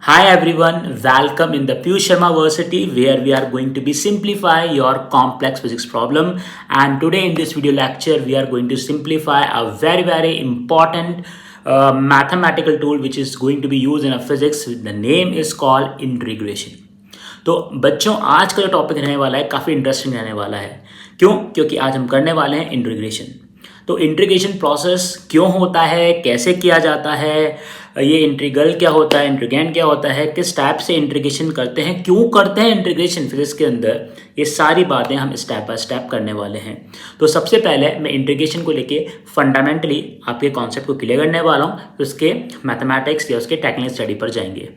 Hi everyone, welcome in the Piyush Sharma Versity where we are going to be simplify your complex physics problem. And today in this video lecture we are going to simplify a very important mathematical tool which is going to be used in a physics. The name is called integration. तो बच्चों आज का जो topic रहने वाला है काफ़ी interesting रहने वाला है। क्यों? क्योंकि आज हम करने वाले हैं इंटीग्रेशन। तो इंटीग्रेशन प्रोसेस क्यों होता है, कैसे किया जाता है, ये इंटीग्रल क्या होता है, इंटीग्रेंड क्या होता है, किस टाइप से इंटीग्रेशन करते हैं, क्यों करते हैं इंटीग्रेशन फिजिक्स के अंदर, ये सारी बातें हम स्टेप बाय स्टेप करने वाले हैं। तो सबसे पहले मैं इंटीग्रेशन को लेके फंडामेंटली आपके कॉन्सेप्ट को क्लियर करने वाला हूँ, तो उसके मैथमेटिक्स या उसके टेक्निकल स्टडी पर जाएंगे।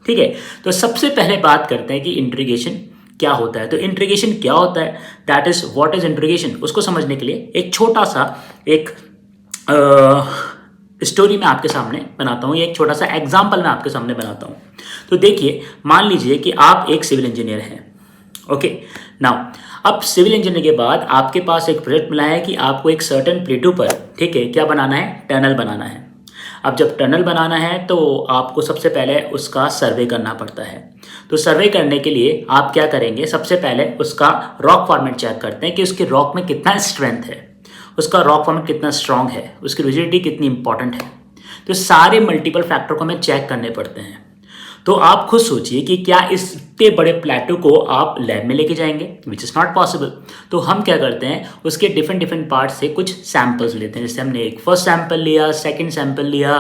ठीक है, तो सबसे पहले बात करते हैं कि इंटीग्रेशन क्या होता है। तो इंटीग्रेशन क्या होता है, that is what is integration. उसको समझने के लिए एक छोटा सा एक स्टोरी मैं आपके सामने बनाता हूँ, एक छोटा सा एग्जाम्पल मैं आपके सामने बनाता हूँ। तो देखिए, मान लीजिए कि आप एक सिविल इंजीनियर हैं। ओके, नाउ अब सिविल इंजीनियर के बाद आपके पास एक प्रोजेक्ट मिला है कि आपको एक सर्टेन प्लेटू पर, ठीक है, क्या बनाना है, टनल बनाना है। अब जब टनल बनाना है तो आपको सबसे पहले उसका सर्वे करना पड़ता है। तो सर्वे करने के लिए आप क्या करेंगे, सबसे पहले उसका रॉक फॉर्मेट चेक करते हैं कि उसके रॉक में कितना स्ट्रेंथ है, उसका रॉक फॉर्मेट कितना स्ट्रांग है, उसकी रिजिडिटी कितनी इंपॉर्टेंट है। तो सारे मल्टीपल फैक्टर को हमें चेक करने पड़ते हैं। तो आप खुद सोचिए कि क्या इतने बड़े प्लेटो को आप लैब में लेके जाएंगे, विच इज़ नॉट पॉसिबल। तो हम क्या करते हैं, उसके डिफरेंट पार्ट से कुछ सैम्पल्स लेते हैं। जैसे हमने एक फर्स्ट सैम्पल लिया, सेकंड सैम्पल लिया,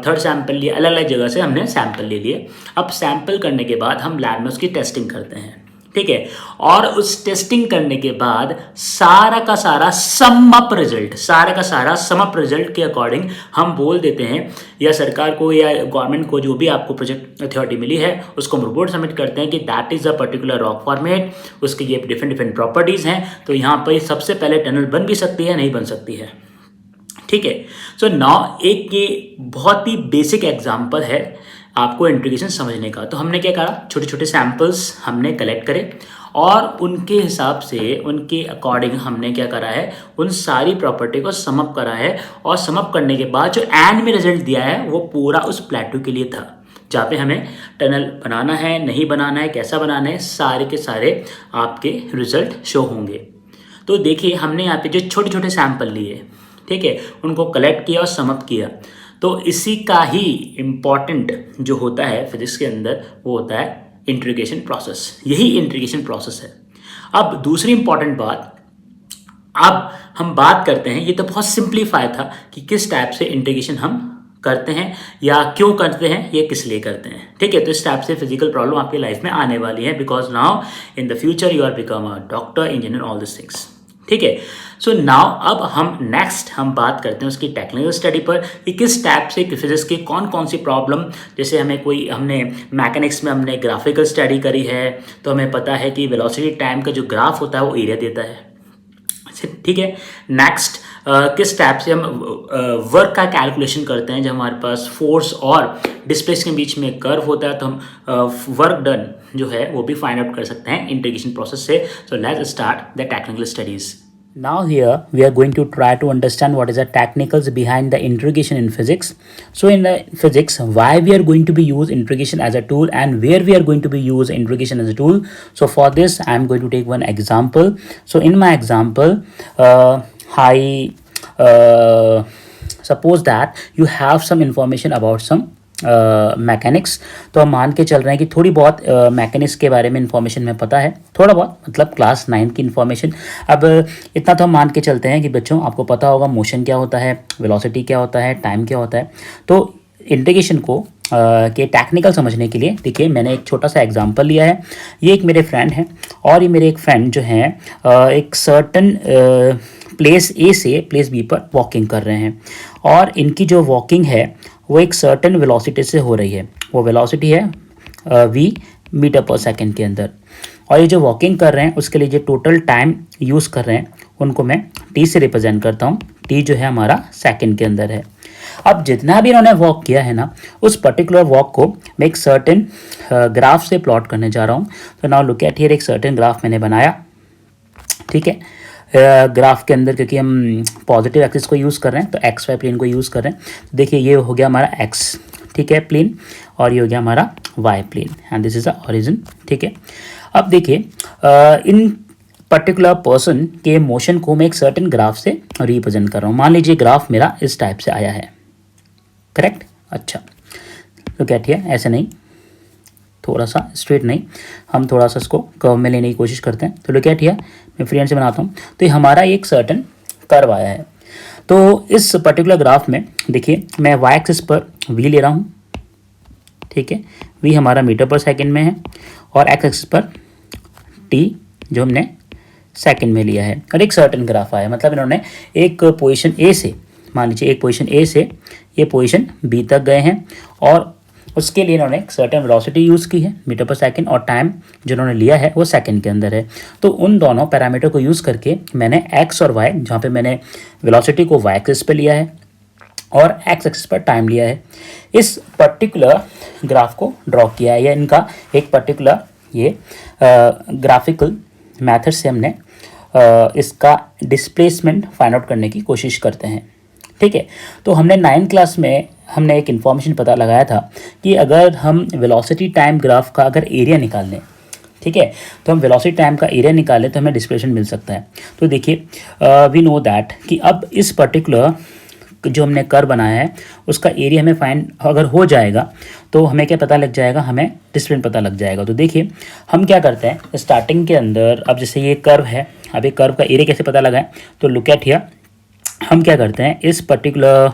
थर्ड सैम्पल लिया, अलग अलग जगह से हमने सैम्पल ले लिए। अब सैम्पल करने के बाद हम लैब में उसकी टेस्टिंग करते हैं, ठीक है। और उस टेस्टिंग करने के बाद सारा का सारा सम अप रिजल्ट के अकॉर्डिंग हम बोल देते हैं, या सरकार को या गवर्नमेंट को, जो भी आपको प्रोजेक्ट अथॉरिटी मिली है, उसको हम रिपोर्ट सबमिट करते हैं कि that is a particular rock format, उसके ये डिफरेंट प्रॉपर्टीज हैं। तो यहाँ पर सबसे पहले टनल बन भी सकती है, नहीं बन सकती है, ठीक है। सो नाउ एक ये बहुत ही बेसिक एग्जांपल है आपको इंटीग्रेशन समझने का। तो हमने क्या करा, छोटे छोटे सैम्पल्स हमने कलेक्ट करे और उनके हिसाब से, उनके अकॉर्डिंग हमने क्या करा है, उन सारी प्रॉपर्टी को समअप करा है। और समअप करने के बाद जो एंड में रिजल्ट दिया है वो पूरा उस प्लेटो के लिए था, जहाँ पे हमें टनल बनाना है, नहीं बनाना है, कैसा बनाना है, सारे के सारे आपके रिजल्ट शो होंगे। तो देखिए, हमने यहाँ पे जो छोटे छोटे सैंपल लिए, ठीक है, उनको कलेक्ट किया और समअप किया। तो इसी का ही इम्पॉर्टेंट जो होता है फिजिक्स के अंदर, वो होता है इंटीग्रेशन प्रोसेस। यही इंटीग्रेशन प्रोसेस है। अब दूसरी इंपॉर्टेंट बात, अब हम बात करते हैं, ये तो बहुत सिंप्लीफाई था कि किस टाइप से इंटीग्रेशन हम करते हैं या क्यों करते हैं, ये किस लिए करते हैं, ठीक है। तो इस टाइप से फिजिकल प्रॉब्लम आपकी लाइफ में आने वाली है, because now in the future you are become a doctor, engineer, all this things, ठीक है। सो नाउ अब हम नेक्स्ट हम बात करते हैं उसकी टेक्निकल स्टडी पर कि किस टाइप से फिजिक्स की कौन कौन सी प्रॉब्लम, जैसे हमने मैकेनिक्स में हमने ग्राफिकल स्टडी करी है, तो हमें पता है कि वेलोसिटी टाइम का जो ग्राफ होता है वो एरिया देता है, ठीक है। नेक्स्ट किस टाइप से हम वर्क का कैलकुलेशन करते हैं, जब हमारे पास फोर्स और डिस्प्लेस के बीच में कर्व होता है, तो हम वर्क डन जो है वो भी फाइंड आउट कर सकते हैं इंटीग्रेशन प्रोसेस से। So let's start the technical studies. Now here we are going to try to understand what is the technicals behind the integration in physics. So in the physics, why we are going to be use integration as a tool and where we are going to be use integration as a tool. So for this I am going to take one example. So in my example, suppose that you have some information about some mechanics. तो हम मान के चल रहे हैं कि थोड़ी बहुत मैकेनिक्स के बारे में इंफॉर्मेशन में पता है, थोड़ा बहुत मतलब क्लास 9 की इन्फॉर्मेशन। अब इतना तो हम मान के चलते हैं कि बच्चों आपको पता होगा मोशन क्या होता है, वेलोसिटी क्या होता है, टाइम क्या होता है। तो इंटीग्रेशन को के टेक्निकल समझने के लिए देखिए, मैंने एक छोटा सा एग्जांपल लिया है। ये एक मेरे फ्रेंड हैं और ये मेरे एक फ्रेंड जो हैं एक सर्टन प्लेस ए से प्लेस बी पर वॉकिंग कर रहे हैं, और इनकी जो वॉकिंग है वो एक सर्टन वेलोसिटी से हो रही है। वो वेलोसिटी है v मीटर पर सेकंड के अंदर। और ये जो वॉकिंग कर रहे हैं उसके लिए जो टोटल टाइम यूज़ कर रहे हैं उनको मैं t से रिप्रेजेंट करता हूँ। t जो है हमारा सेकंड के अंदर है। अब जितना भी इन्होंने वॉक किया है ना, उस पर्टिकुलर वॉक को मैं एक सर्टेन ग्राफ से प्लॉट करने जा रहा हूँ। तो नाउ लुक एट हियर, एक सर्टेन ग्राफ मैंने बनाया, ठीक है। ग्राफ के अंदर क्योंकि हम पॉजिटिव एक्सिस को यूज़ कर रहे हैं तो एक्स वाई प्लेन को यूज़ कर रहे हैं। तो देखिए ये हो गया हमारा एक्स, ठीक है, प्लेन, और ये हो गया हमारा Y plane and this is the origin. ठीक है, अब देखिए इन पर्टिकुलर पर्सन के मोशन को मैं एक सर्टेन ग्राफ से रिप्रेजेंट कर रहा हूँ। मान लीजिए ग्राफ मेरा इस टाइप से आया है, करेक्ट। अच्छा, तो क्या ठीक है, ऐसे नहीं, थोड़ा सा स्ट्रेट नहीं, हम थोड़ा सा इसको कर्व में लेने की कोशिश करते हैं। तो लो क्या ठीक है, मैं फ्री हैंड से बनाता हूँ। तो ये हमारा एक सर्टेन कर्व आया है। तो इस पर्टिकुलर ग्राफ में देखिए मैं वाई एक्सिस पर वी ले रहा हूँ, ठीक है, वी हमारा मीटर पर सेकंड में है, और एक्स एक्सिस पर टी जो हमने सेकंड में लिया है, और एक सर्टेन ग्राफ आया। मतलब इन्होंने एक पोजीशन ए से, मान लीजिए एक पोजीशन ए से ये पोजीशन बी तक गए हैं, और उसके लिए इन्होंने एक सर्टेन वेलोसिटी यूज़ की है मीटर पर सेकंड, और टाइम जो उन्होंने लिया है वो सेकंड के अंदर है। तो उन दोनों पैरामीटर को यूज़ करके मैंने एक्स और वाई, जहाँ पे मैंने वेलोसिटी को वाई एक्सिस पे लिया है और एक्स एक्सिस पर टाइम लिया है, इस पर्टिकुलर ग्राफ को ड्रॉ किया है। या इनका एक पर्टिकुलर ये ग्राफिकल मेथड से हमने इसका डिस्प्लेसमेंट फाइंड आउट करने की कोशिश करते हैं। ठीक है, तो हमने 9th क्लास में हमने एक इन्फॉर्मेशन पता लगाया था कि अगर हम वेलोसिटी टाइम ग्राफ का अगर एरिया निकाल लें, ठीक है, तो हम वेलोसिटी टाइम का एरिया निकालें तो हमें डिस्प्लेसमेंट मिल सकता है। तो देखिए वी नो दैट कि अब इस पर्टिकुलर जो हमने कर्व बनाया है उसका एरिया हमें फाइंड अगर हो जाएगा तो हमें क्या पता लग जाएगा, हमें डिस्प्लेसमेंट पता लग जाएगा। तो देखिए हम क्या करते हैं स्टार्टिंग के अंदर, अब जैसे ये कर्व है, अब ये कर्व का एरिया कैसे पता लगाएं, तो लुक एट हियर, हम क्या करते हैं इस पर्टिकुलर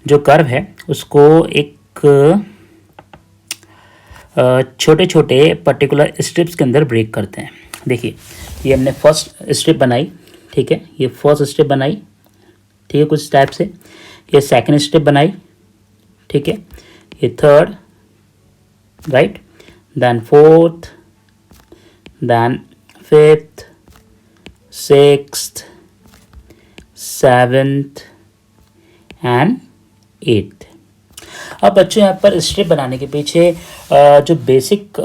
जो कर्व है उसको एक छोटे छोटे पर्टिकुलर स्ट्रिप्स के अंदर ब्रेक करते हैं। देखिए ये हमने फर्स्ट स्ट्रिप बनाई, ठीक है, ये फर्स्ट स्ट्रिप बनाई, ठीक है, कुछ टाइप से, ये सेकंड स्ट्रिप बनाई, ठीक है, ये third, right, then fourth, then fifth, sixth, seventh and eighth. अब बच्चों यहाँ पर स्ट्रिप बनाने के पीछे जो बेसिक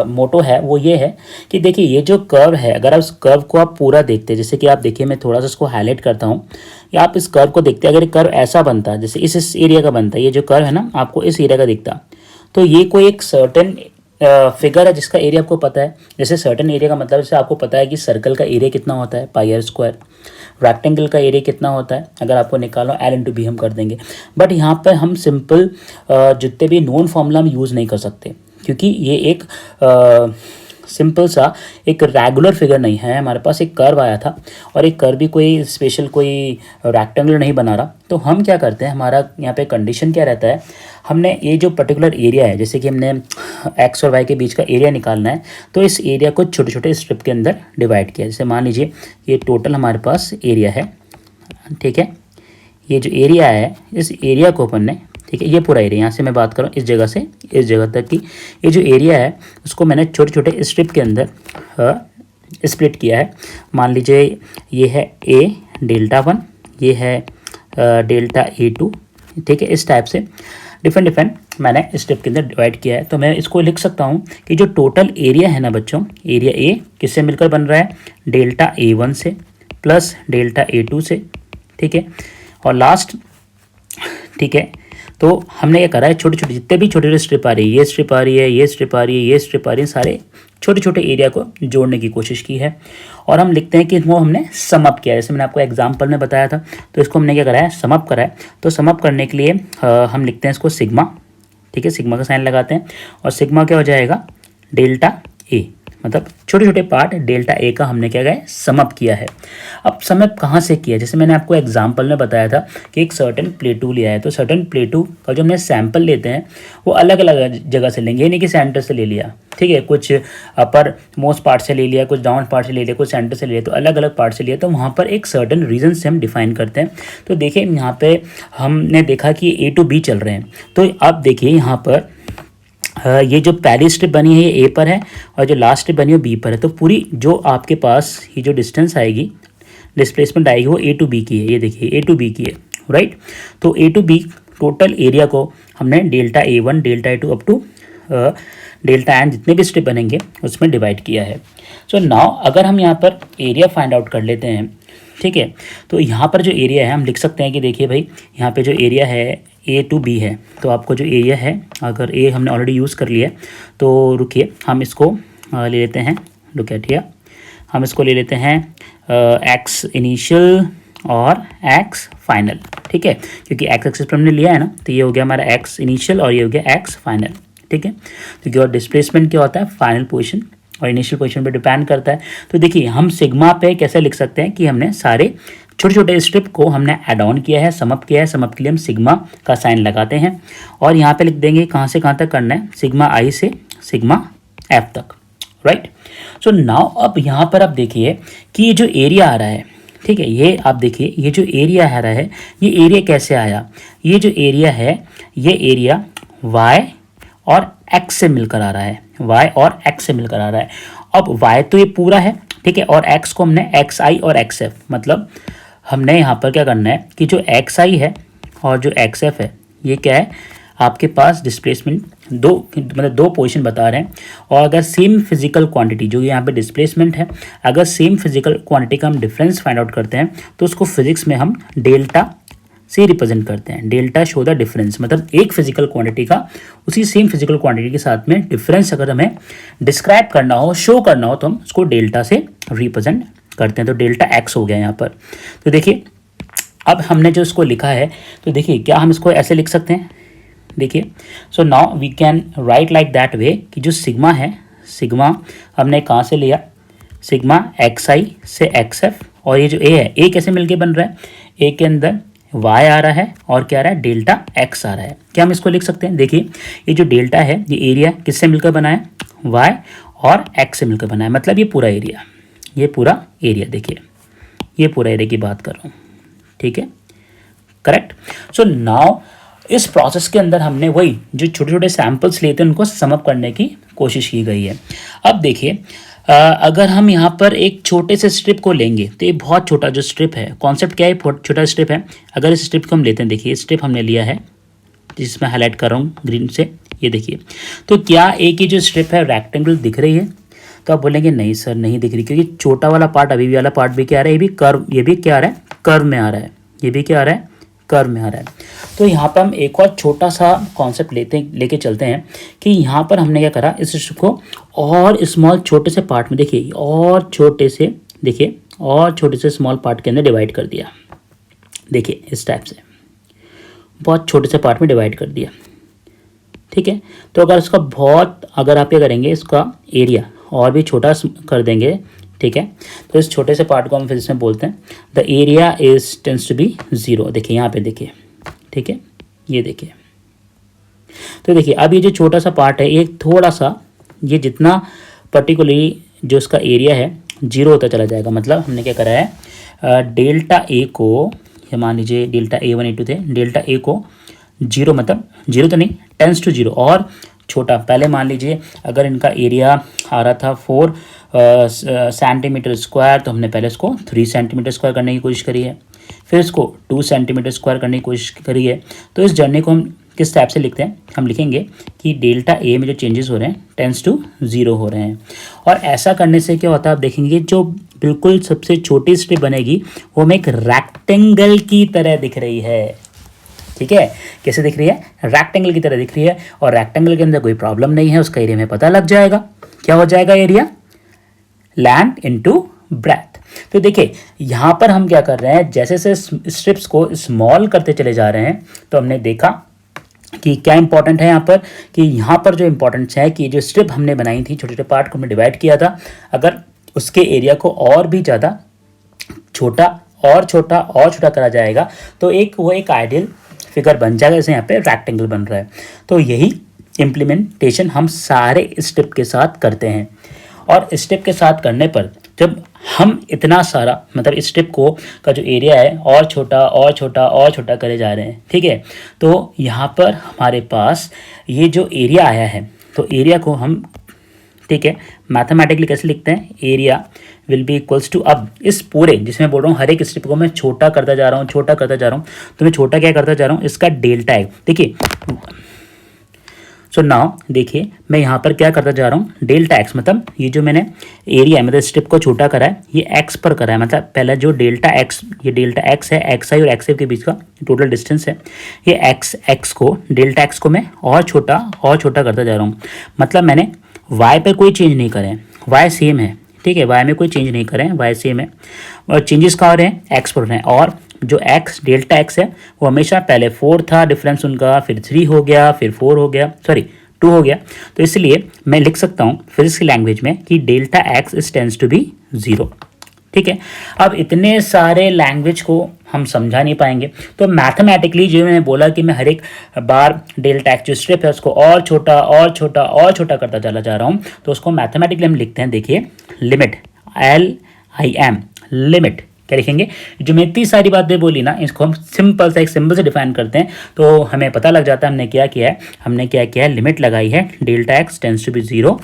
मोटो है वो ये है कि देखिए ये जो कर्व है, अगर आप उस कर्व को आप पूरा देखते हैं, जैसे कि आप देखिए मैं थोड़ा सा इसको हाईलाइट करता हूँ, या आप इस कर्व को देखते हैं, अगर ये कर्व ऐसा बनता है जैसे इस एरिया का बनता है, ये जो कर्व है ना आपको इस एरिया का दिखता, तो ये कोई एक सर्टेन फिगर है जिसका एरिया आपको पता है। जैसे सर्टेन एरिया का मतलब जैसे आपको पता है कि सर्कल का एरिया कितना होता है, पाई आर स्क्वायर, रेक्टेंगल का एरिया कितना होता है, अगर आपको निकालो एल इंटू बी हम कर देंगे। बट यहाँ पर हम सिंपल जितने भी नोन फॉर्मूला हम यूज़ नहीं कर सकते, क्योंकि ये एक सिंपल सा एक रेगुलर फिगर नहीं है। हमारे पास एक कर्व आया था और एक कर्व भी कोई स्पेशल कोई रेक्टेंगल नहीं बना रहा। तो हम क्या करते हैं, हमारा यहाँ पे कंडीशन क्या रहता है, हमने ये जो पर्टिकुलर एरिया है, जैसे कि हमने एक्स और वाई के बीच का एरिया निकालना है, तो इस एरिया को छोटे छोटे स्ट्रिप के अंदर डिवाइड किया। जैसे मान लीजिए ये टोटल हमारे पास एरिया है, ठीक है, ये जो एरिया है इस एरिया को अपन ने, ठीक है, ये पूरा एरिया, यहाँ से मैं बात करूँ इस जगह से इस जगह तक की, ये जो एरिया है उसको मैंने छोटे छोटे स्ट्रिप के अंदर स्प्लिट किया है। मान लीजिए ये है ए डेल्टा 1, ये है डेल्टा A2, ठीक है, इस टाइप से डिफरेंट मैंने स्ट्रिप के अंदर डिवाइड किया है। तो मैं इसको लिख सकता हूँ कि जो टोटल एरिया है ना बच्चों, एरिया ए किससे मिलकर बन रहा है, डेल्टा A1 से प्लस डेल्टा A2 से, ठीक है, और लास्ट, ठीक है, तो हमने ये करा है छोटे छोटे जितने भी छोटे छोटे स्ट्रिप आ रही है, ये स्ट्रिप आ रही है, ये स्ट्रिप आ रही है, ये स्ट्रिप आ रही है, सारे छोटे छोटे एरिया को जोड़ने की कोशिश की है। और हम लिखते हैं कि वो हमने सम अप किया है, जैसे मैंने आपको एग्जांपल में बताया था। तो इसको हमने क्या करा है, सम अप करा है। तो सम अप करने के लिए हम लिखते हैं इसको सिग्मा, ठीक है, सिग्मा का साइन लगाते हैं, और सिग्मा क्या हो जाएगा, डेल्टा ए, मतलब छोटे छोटे पार्ट डेल्टा ए का हमने क्या गया सम अप किया है। अब सम अप कहाँ से किया, जैसे मैंने आपको एग्जांपल में बताया था कि एक सर्टेन प्लेटू लिया है, तो सर्टेन प्लेटू का जो हमने सैंपल लेते हैं वो अलग अलग जगह से लेंगे, ये नहीं कि सेंटर से ले लिया, ठीक है, कुछ अपर मोस्ट पार्ट से ले लिया, कुछ डाउन पार्ट से ले लिया, कुछ सेंटर से ले लिया, तो अलग अलग पार्ट से लिया। तो वहाँ पर एक सर्टेन रीजन से हम डिफाइन करते हैं। तो देखिए यहाँ पे हमने देखा कि A to B चल रहे हैं, तो अब देखिए यहाँ पर ये जो पहली स्ट्रिप बनी है ये ए पर है और जो लास्ट स्ट्रिप बनी है वो बी पर है। तो पूरी जो आपके पास ये जो डिस्टेंस आएगी, डिस्प्लेसमेंट आएगी, वो ए टू बी की है। ये देखिए ए टू बी की है, राइट। तो A to B total area को हमने delta A1 delta A2 up to delta N जितने भी स्ट्रिप बनेंगे उसमें डिवाइड किया है। सो नाउ अगर हम यहाँ पर एरिया फाइंड आउट कर लेते हैं, ठीक है, तो यहाँ पर जो एरिया है हम लिख सकते हैं कि देखिए भाई यहाँ पे जो एरिया है ए टू बी है, तो आपको जो एरिया है, अगर ए हमने ऑलरेडी यूज़ कर लिया तो रुकिए हम इसको ले लेते हैं, लुक एट हियर, हम इसको ले लेते हैं एक्स इनिशियल और एक्स फाइनल, ठीक है, क्योंकि एक्स एक्सिस पर हमने लिया है ना, तो ये हो गया हमारा एक्स इनिशियल और ये हो गया एक्स फाइनल, ठीक है। क्योंकि और डिस्प्लेसमेंट क्या होता है, फाइनल पोजीशन और इनिशियल पोजीशन पे डिपेंड करता है। तो देखिए हम सिग्मा पे कैसे लिख सकते हैं कि हमने सारे छोटे छोटे स्ट्रिप को हमने ऐड ऑन किया है, समअप किया है, समअप के लिए हम सिग्मा का साइन लगाते हैं और यहाँ पे लिख देंगे कहाँ से कहाँ तक करना है, सिग्मा आई से सिग्मा एफ तक, राइट। सो नाउ अब यहाँ पर आप देखिए कि ये जो एरिया आ रहा है, ठीक है, ये आप देखिए ये जो एरिया आ रहा है, ये एरिया कैसे आया, ये जो एरिया है ये एरिया y और x से मिलकर आ रहा है, y और x से मिलकर आ रहा है। अब y तो ये पूरा है, ठीक है, और x को हमने xi और xf, मतलब हमने यहाँ पर क्या करना है कि जो xi है और जो xf है ये क्या है, आपके पास डिस्प्लेसमेंट दो पोजीशन बता रहे हैं। और अगर सेम फिजिकल क्वांटिटी जो यहाँ पे डिस्प्लेसमेंट है, अगर सेम फिजिकल क्वांटिटी का हम डिफरेंस फाइंड आउट करते हैं तो उसको फिजिक्स में हम डेल्टा से रिप्रेजेंट करते हैं। डेल्टा शो द डिफरेंस, मतलब एक फिजिकल क्वांटिटी का उसी सेम फिजिकल क्वांटिटी के साथ में डिफरेंस अगर हमें डिस्क्राइब करना हो, शो करना हो, तो हम उसको डेल्टा से रिप्रेजेंट करते हैं। तो डेल्टा एक्स हो गया यहाँ पर। तो देखिए अब हमने जो इसको लिखा है, तो देखिए क्या हम इसको ऐसे लिख सकते हैं, देखिए so now we can write like that way कि जो सिग्मा है, सिग्मा हमने कहाँ से लिया, सिग्मा एक्स आई से एक्स एफ, और ये जो ए है, ए कैसे मिलके बन रहा है, ए के अंदर y आ रहा है और क्या आ रहा है, डेल्टा x आ रहा है। क्या हम इसको लिख सकते हैं, देखिए ये जो डेल्टा है ये एरिया किससे मिलकर बना है, y और x से मिलकर बना है, मतलब ये पूरा एरिया, ये पूरा एरिया, देखिए ये पूरा एरिया की बात कर रहा हूँ, ठीक है, करेक्ट। सो नाउ इस प्रोसेस के अंदर हमने वही जो छोटे छोटे सैंपल्स लेते हैं उनको सम अप करने की कोशिश की गई है। अब देखिए अगर हम यहाँ पर एक छोटे से स्ट्रिप को लेंगे तो ये बहुत छोटा जो स्ट्रिप है, कॉन्सेप्ट क्या है, बहुत छोटा स्ट्रिप है। अगर इस स्ट्रिप को हम लेते हैं, देखिए स्ट्रिप हमने लिया है जिसमें हाईलाइट कर रहा हूँ ग्रीन से, ये देखिए, तो क्या एक ही जो स्ट्रिप है रेक्टेंगल दिख रही है, तो आप बोलेंगे नहीं सर नहीं दिख रही, क्योंकि छोटा वाला पार्ट अभी भी वाला पार्ट भी क्या आ रहा है, ये भी कर्व, ये भी क्या आ रहा है, कर्व में आ रहा है, ये भी क्या आ रहा है, कर्व में आ रहा है। तो यहाँ पर हम एक और छोटा सा कॉन्सेप्ट लेके चलते हैं कि यहाँ पर हमने क्या करा, इस स्ट्रिप को और स्मॉल छोटे से पार्ट में, देखिए और छोटे से, देखिए और छोटे से स्मॉल पार्ट के अंदर डिवाइड कर दिया, देखिए इस टाइप से बहुत छोटे से पार्ट में डिवाइड कर दिया, ठीक है। तो अगर इसका अगर आप क्या करेंगे, इसका एरिया और भी छोटा कर देंगे, ठीक है, तो इस छोटे से पार्ट को हम फिजिक्स में बोलते हैं the area is tends to be 0। देखिए यहाँ पे देखिए, ठीक है, ये देखिए, तो देखिए अब ये जो छोटा सा पार्ट है, एक थोड़ा सा, ये जितना पर्टिकुलरली जो इसका एरिया है 0 होता चला जाएगा। मतलब हमने क्या करा है, डेल्टा ए को, मान लीजिए डेल्टा A1 A2 थे, डेल्टा ए को 0, मतलब 0 तो नहीं, टेंस टू 0 और छोटा, पहले मान लीजिए अगर इनका एरिया आ रहा था 4 सेंटीमीटर स्क्वायर, तो हमने पहले इसको 3 सेंटीमीटर स्क्वायर करने की कोशिश करी है, फिर इसको 2 सेंटीमीटर स्क्वायर करने की कोशिश करी है। तो इस जर्नी को हम किस टाइप से लिखते हैं, हम लिखेंगे कि डेल्टा ए में जो चेंजेस हो रहे हैं टेंस टू 0 हो रहे हैं। और ऐसा करने से क्या होता है, आप देखेंगे जो बिल्कुल सबसे छोटी स्ट्रिप बनेगी वो हमें एक रेक्टेंगल की तरह दिख रही है, ठीक है, कैसे दिख रही है, रेक्टेंगल की तरह दिख रही है। और रेक्टेंगल के अंदर कोई प्रॉब्लम नहीं है, उसका एरिया में पता लग जाएगा, क्या हो जाएगा, एरिया लैंड इनटू ब्रेथ। तो देखिए यहाँ पर हम क्या कर रहे हैं, जैसे जैसे स्ट्रिप्स को स्मॉल करते चले जा रहे हैं, तो हमने देखा कि क्या इंपॉर्टेंट है यहाँ पर, कि यहाँ पर जो इंपॉर्टेंट है कि जो स्ट्रिप हमने बनाई थी, छोटे छोटे पार्ट को हमने डिवाइड किया था, अगर उसके एरिया को और भी ज़्यादा छोटा और छोटा और छोटा करा जाएगा तो वो एक आइडियल फिगर बन जाएगा, जैसे यहाँ पे रेक्टेंगल बन रहा है। तो यही इम्प्लीमेंटेशन हम सारे स्टेप के साथ करते हैं। और स्टेप के साथ करने पर जब हम इतना सारा, मतलब इस स्टेप को का जो एरिया है और छोटा और छोटा और छोटा करे जा रहे हैं, ठीक है, तो यहाँ पर हमारे पास ये जो एरिया आया है, तो एरिया को हम, ठीक है, मैथमेटिकली कैसे लिखते हैं, area will be equals to, अब इस पूरे जिसमें बोल रहा हूँ हर एक स्ट्रिप को मैं छोटा करता जा रहा हूँ, छोटा करता जा रहा हूँ, तो मैं छोटा क्या करता जा रहा हूँ, इसका डेल्टा है। देखिए सो नाउ देखिए मैं यहाँ पर क्या करता जा रहा हूँ, डेल्टा एक्स मतलब ये जो मैंने एरिया मतलब स्ट्रिप को छोटा करा है ये एक्स पर करा है, मतलब पहला जो डेल्टा एक्स, ये डेल्टा एक्स है, एक्स आई और एक्स एफ के बीच का टोटल डिस्टेंस है, ये एक्स को डेल्टा एक्स को मैं और छोटा करता जा रहा हूँ। मतलब मैंने वाई पर कोई चेंज नहीं करें, वाई सेम है, ठीक है, वाई में कोई चेंज नहीं करें, वाई सेम है और चेंजेस कहाँ हो रहे हैं, एक्स पर हो रहे हैं। और जो एक्स डेल्टा एक्स है वो हमेशा पहले 4 था डिफरेंस उनका, फिर 3 हो गया, फिर 4 हो गया, सॉरी 2 हो गया। तो इसलिए मैं लिख सकता हूँ फिजिक्स की लैंग्वेज में कि delta x is tends to be 0, ठीक है। अब इतने सारे लैंग्वेज को हम समझा नहीं पाएंगे, तो मैथमेटिकली जो मैंने बोला कि मैं हर एक बार डेल्टा एक्स जो स्ट्रिप है उसको और छोटा करता चला जा रहा हूँ, तो उसको मैथमेटिकली हम लिखते हैं, देखिए लिमिट LIM लिमिट क्या लिखेंगे, जो मैं इतनी सारी बातें बोली ना इसको हम सिंपल सा एक सिंबल से डिफाइन करते हैं तो हमें पता लग जाता है हमने क्या किया है, हमने क्या किया है, लिमिट लगाई है delta x tends to be 0,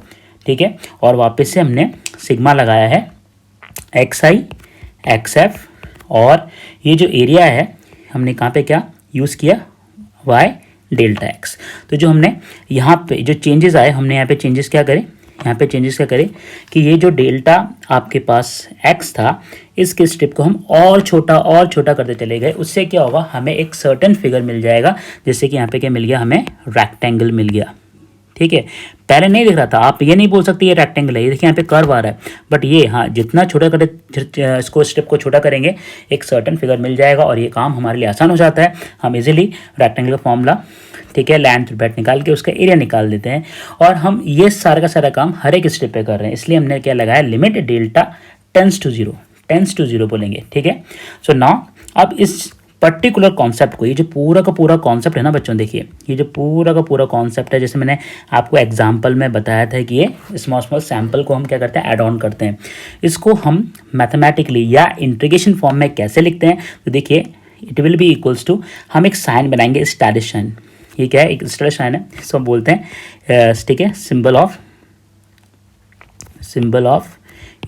ठीक है, और वापस से हमने सिग्मा लगाया है XI XF और ये जो एरिया है हमने कहाँ पे क्या यूज़ किया, Y डेल्टा एक्स। तो जो हमने यहाँ पे जो चेंजेस आए, हमने यहाँ पे चेंजेस क्या करें, यहाँ पे चेंजेस क्या करें कि ये जो डेल्टा आपके पास x था इसके स्ट्रिप को हम और छोटा करते चले गए, उससे क्या होगा, हमें एक सर्टेन फिगर मिल जाएगा, जैसे कि यहाँ पे क्या मिल गया, हमें रेक्टेंगल मिल गया, ठीक है। पहले नहीं दिख रहा था, आप ये नहीं बोल सकते ये रेक्टेंगल है, ये देखिए यहाँ पे कर्व आ रहा है, बट ये हाँ जितना छोटा करें इसको स्टेप को छोटा करेंगे एक सर्टेन फिगर मिल जाएगा और ये काम हमारे लिए आसान हो जाता है। हम इजीली रेक्टेंगल का फॉर्मूला, ठीक है, लेंथ ब्रेड्थ निकाल के उसका एरिया निकाल देते हैं और हम ये सारा का सारा काम हर एक स्टेप पे कर रहे हैं, इसलिए हमने क्या लगाया, लिमिट डेल्टा टेंड्स टू 0 बोलेंगे, ठीक है। सो नाउ अब इस पर्टिकुलर कॉन्सेप्ट को, ये जो पूरा का पूरा कॉन्सेप्ट है ना बच्चों, देखिए ये जो पूरा का पूरा कॉन्सेप्ट है, जैसे मैंने आपको एग्जांपल में बताया था कि ये स्मॉल सैंपल को हम क्या करते हैं, ऐड ऑन करते हैं, इसको हम मैथमेटिकली या इंटीग्रेशन फॉर्म में कैसे लिखते हैं, तो देखिए it will be equals to, हम एक साइन बनाएंगे स्टैटिक साइन, ये क्या है, एक स्टैटिक साइन है, इसको बोलते हैं, ठीक है, सिंबल ऑफ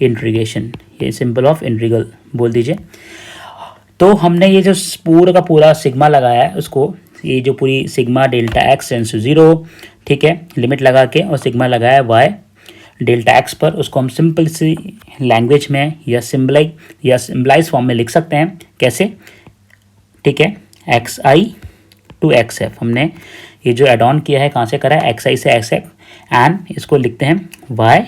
इंटीग्रेशन, ये सिंबल ऑफ इंटीग्रल बोल दीजिए। तो हमने ये जो पूरा का पूरा सिग्मा लगाया है उसको, ये जो पूरी sigma delta x tends to 0, ठीक है, लिमिट लगा के और सिग्मा लगाया वाई डेल्टा एक्स पर, उसको हम सिंपल सी लैंग्वेज में या सिम्बलाइज फॉर्म में लिख सकते हैं, कैसे, ठीक है, XI टू XF, हमने ये जो एड ऑन किया है कहाँ से करा है, XI से XF, एंड इसको लिखते हैं Y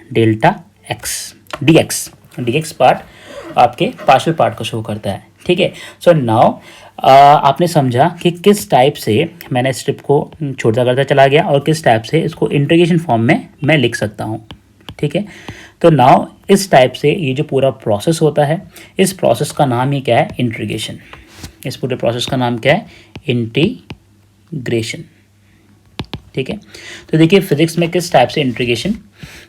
delta x DX part आपके पार्शियल पार्ट को शो करता है, ठीक है। सो नाउ आपने समझा कि किस टाइप से मैंने स्ट्रिप को छोटा करता चला गया और किस टाइप से इसको इंटीग्रेशन फॉर्म में मैं लिख सकता हूँ, ठीक है। तो नाउ इस टाइप से ये जो पूरा प्रोसेस होता है, इस प्रोसेस का नाम ही क्या है, इंटीग्रेशन। इस पूरे प्रोसेस का नाम क्या है, इंटीग्रेशन, ठीक है। तो देखिए फिजिक्स में किस टाइप से इंटीग्रेशन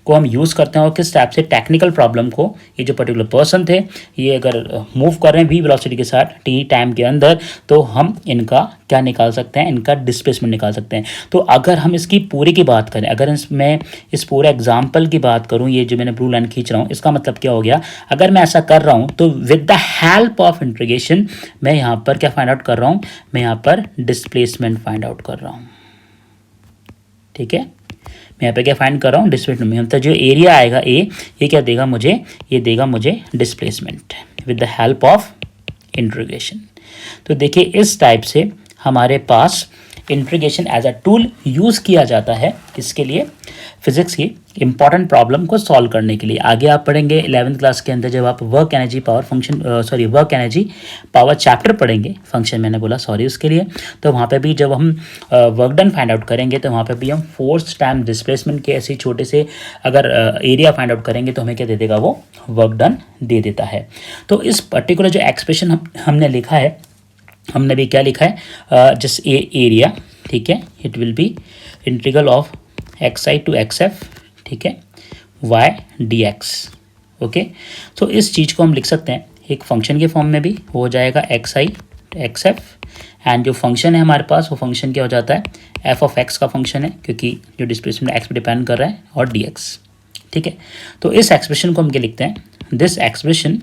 को हम यूज़ करते हैं और किस टाइप से टेक्निकल प्रॉब्लम को ये जो पर्टिकुलर पर्सन थे ये अगर मूव कर रहे हैं v वेलोसिटी के साथ t टाइम के अंदर, तो हम इनका क्या निकाल सकते हैं, इनका डिस्प्लेसमेंट निकाल सकते हैं। तो अगर हम इसकी पूरी की बात करें, अगर मैं इस पूरे एग्जाम्पल की बात करूँ, ये जो मैंने ब्लू लाइन खींच रहा हूँ, इसका मतलब क्या हो गया, अगर मैं ऐसा कर रहा हूँ तो with the help of integration मैं यहाँ पर क्या फाइंड आउट कर रहा हूँ, मैं यहाँ पर डिस्प्लेसमेंट फाइंड आउट कर रहा हूँ, ठीक है। मैं यहाँ पे क्या फाइंड कर रहा हूँ, डिस्प्लेसमेंट में, मतलब जो एरिया आएगा ए, ये क्या देगा मुझे, ये देगा मुझे displacement with the help of integration. तो देखिए इस टाइप से हमारे पास integration as a tool use किया जाता है, किसके लिए, फिजिक्स की इंपॉर्टेंट प्रॉब्लम को सॉल्व करने के लिए। आगे आप पढ़ेंगे 11th क्लास के अंदर जब आप वर्क एनर्जी पावर चैप्टर पढ़ेंगे, फंक्शन मैंने बोला सॉरी उसके लिए, तो वहाँ पे भी जब हम वर्क डन फाइंड आउट करेंगे तो वहाँ पे भी हम फोर्स टाइम डिस्प्लेसमेंट के ऐसे छोटे से अगर एरिया फाइंड आउट करेंगे तो हमें क्या दे देगा, वो वर्क डन दे देता है। तो इस पर्टिकुलर जो एक्सप्रेशन हमने लिखा है, हमने भी क्या लिखा है, जस्ट एरिया, ठीक है, it will be integral of XI to XF, ठीक है, y dx, ओके। तो इस चीज़ को हम लिख सकते हैं एक फंक्शन के फॉर्म में भी हो जाएगा, XI टू XF, एंड जो फंक्शन है हमारे पास वो फंक्शन क्या हो जाता है, f ऑफ x का फंक्शन है क्योंकि जो डिस्प्लेसमेंट x पे डिपेंड कर रहा है, और dx, ठीक है। तो इस एक्सप्रेशन को हम क्या लिखते हैं, this expression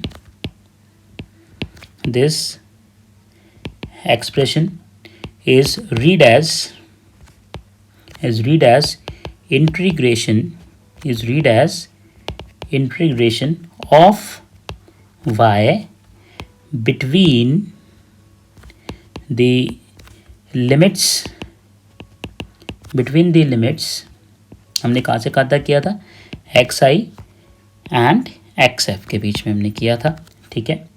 is read as is read as integration of y between the limits हमने कहाँ से कहाँ तक किया था, xi एंड xf के बीच में हमने किया था, ठीक है।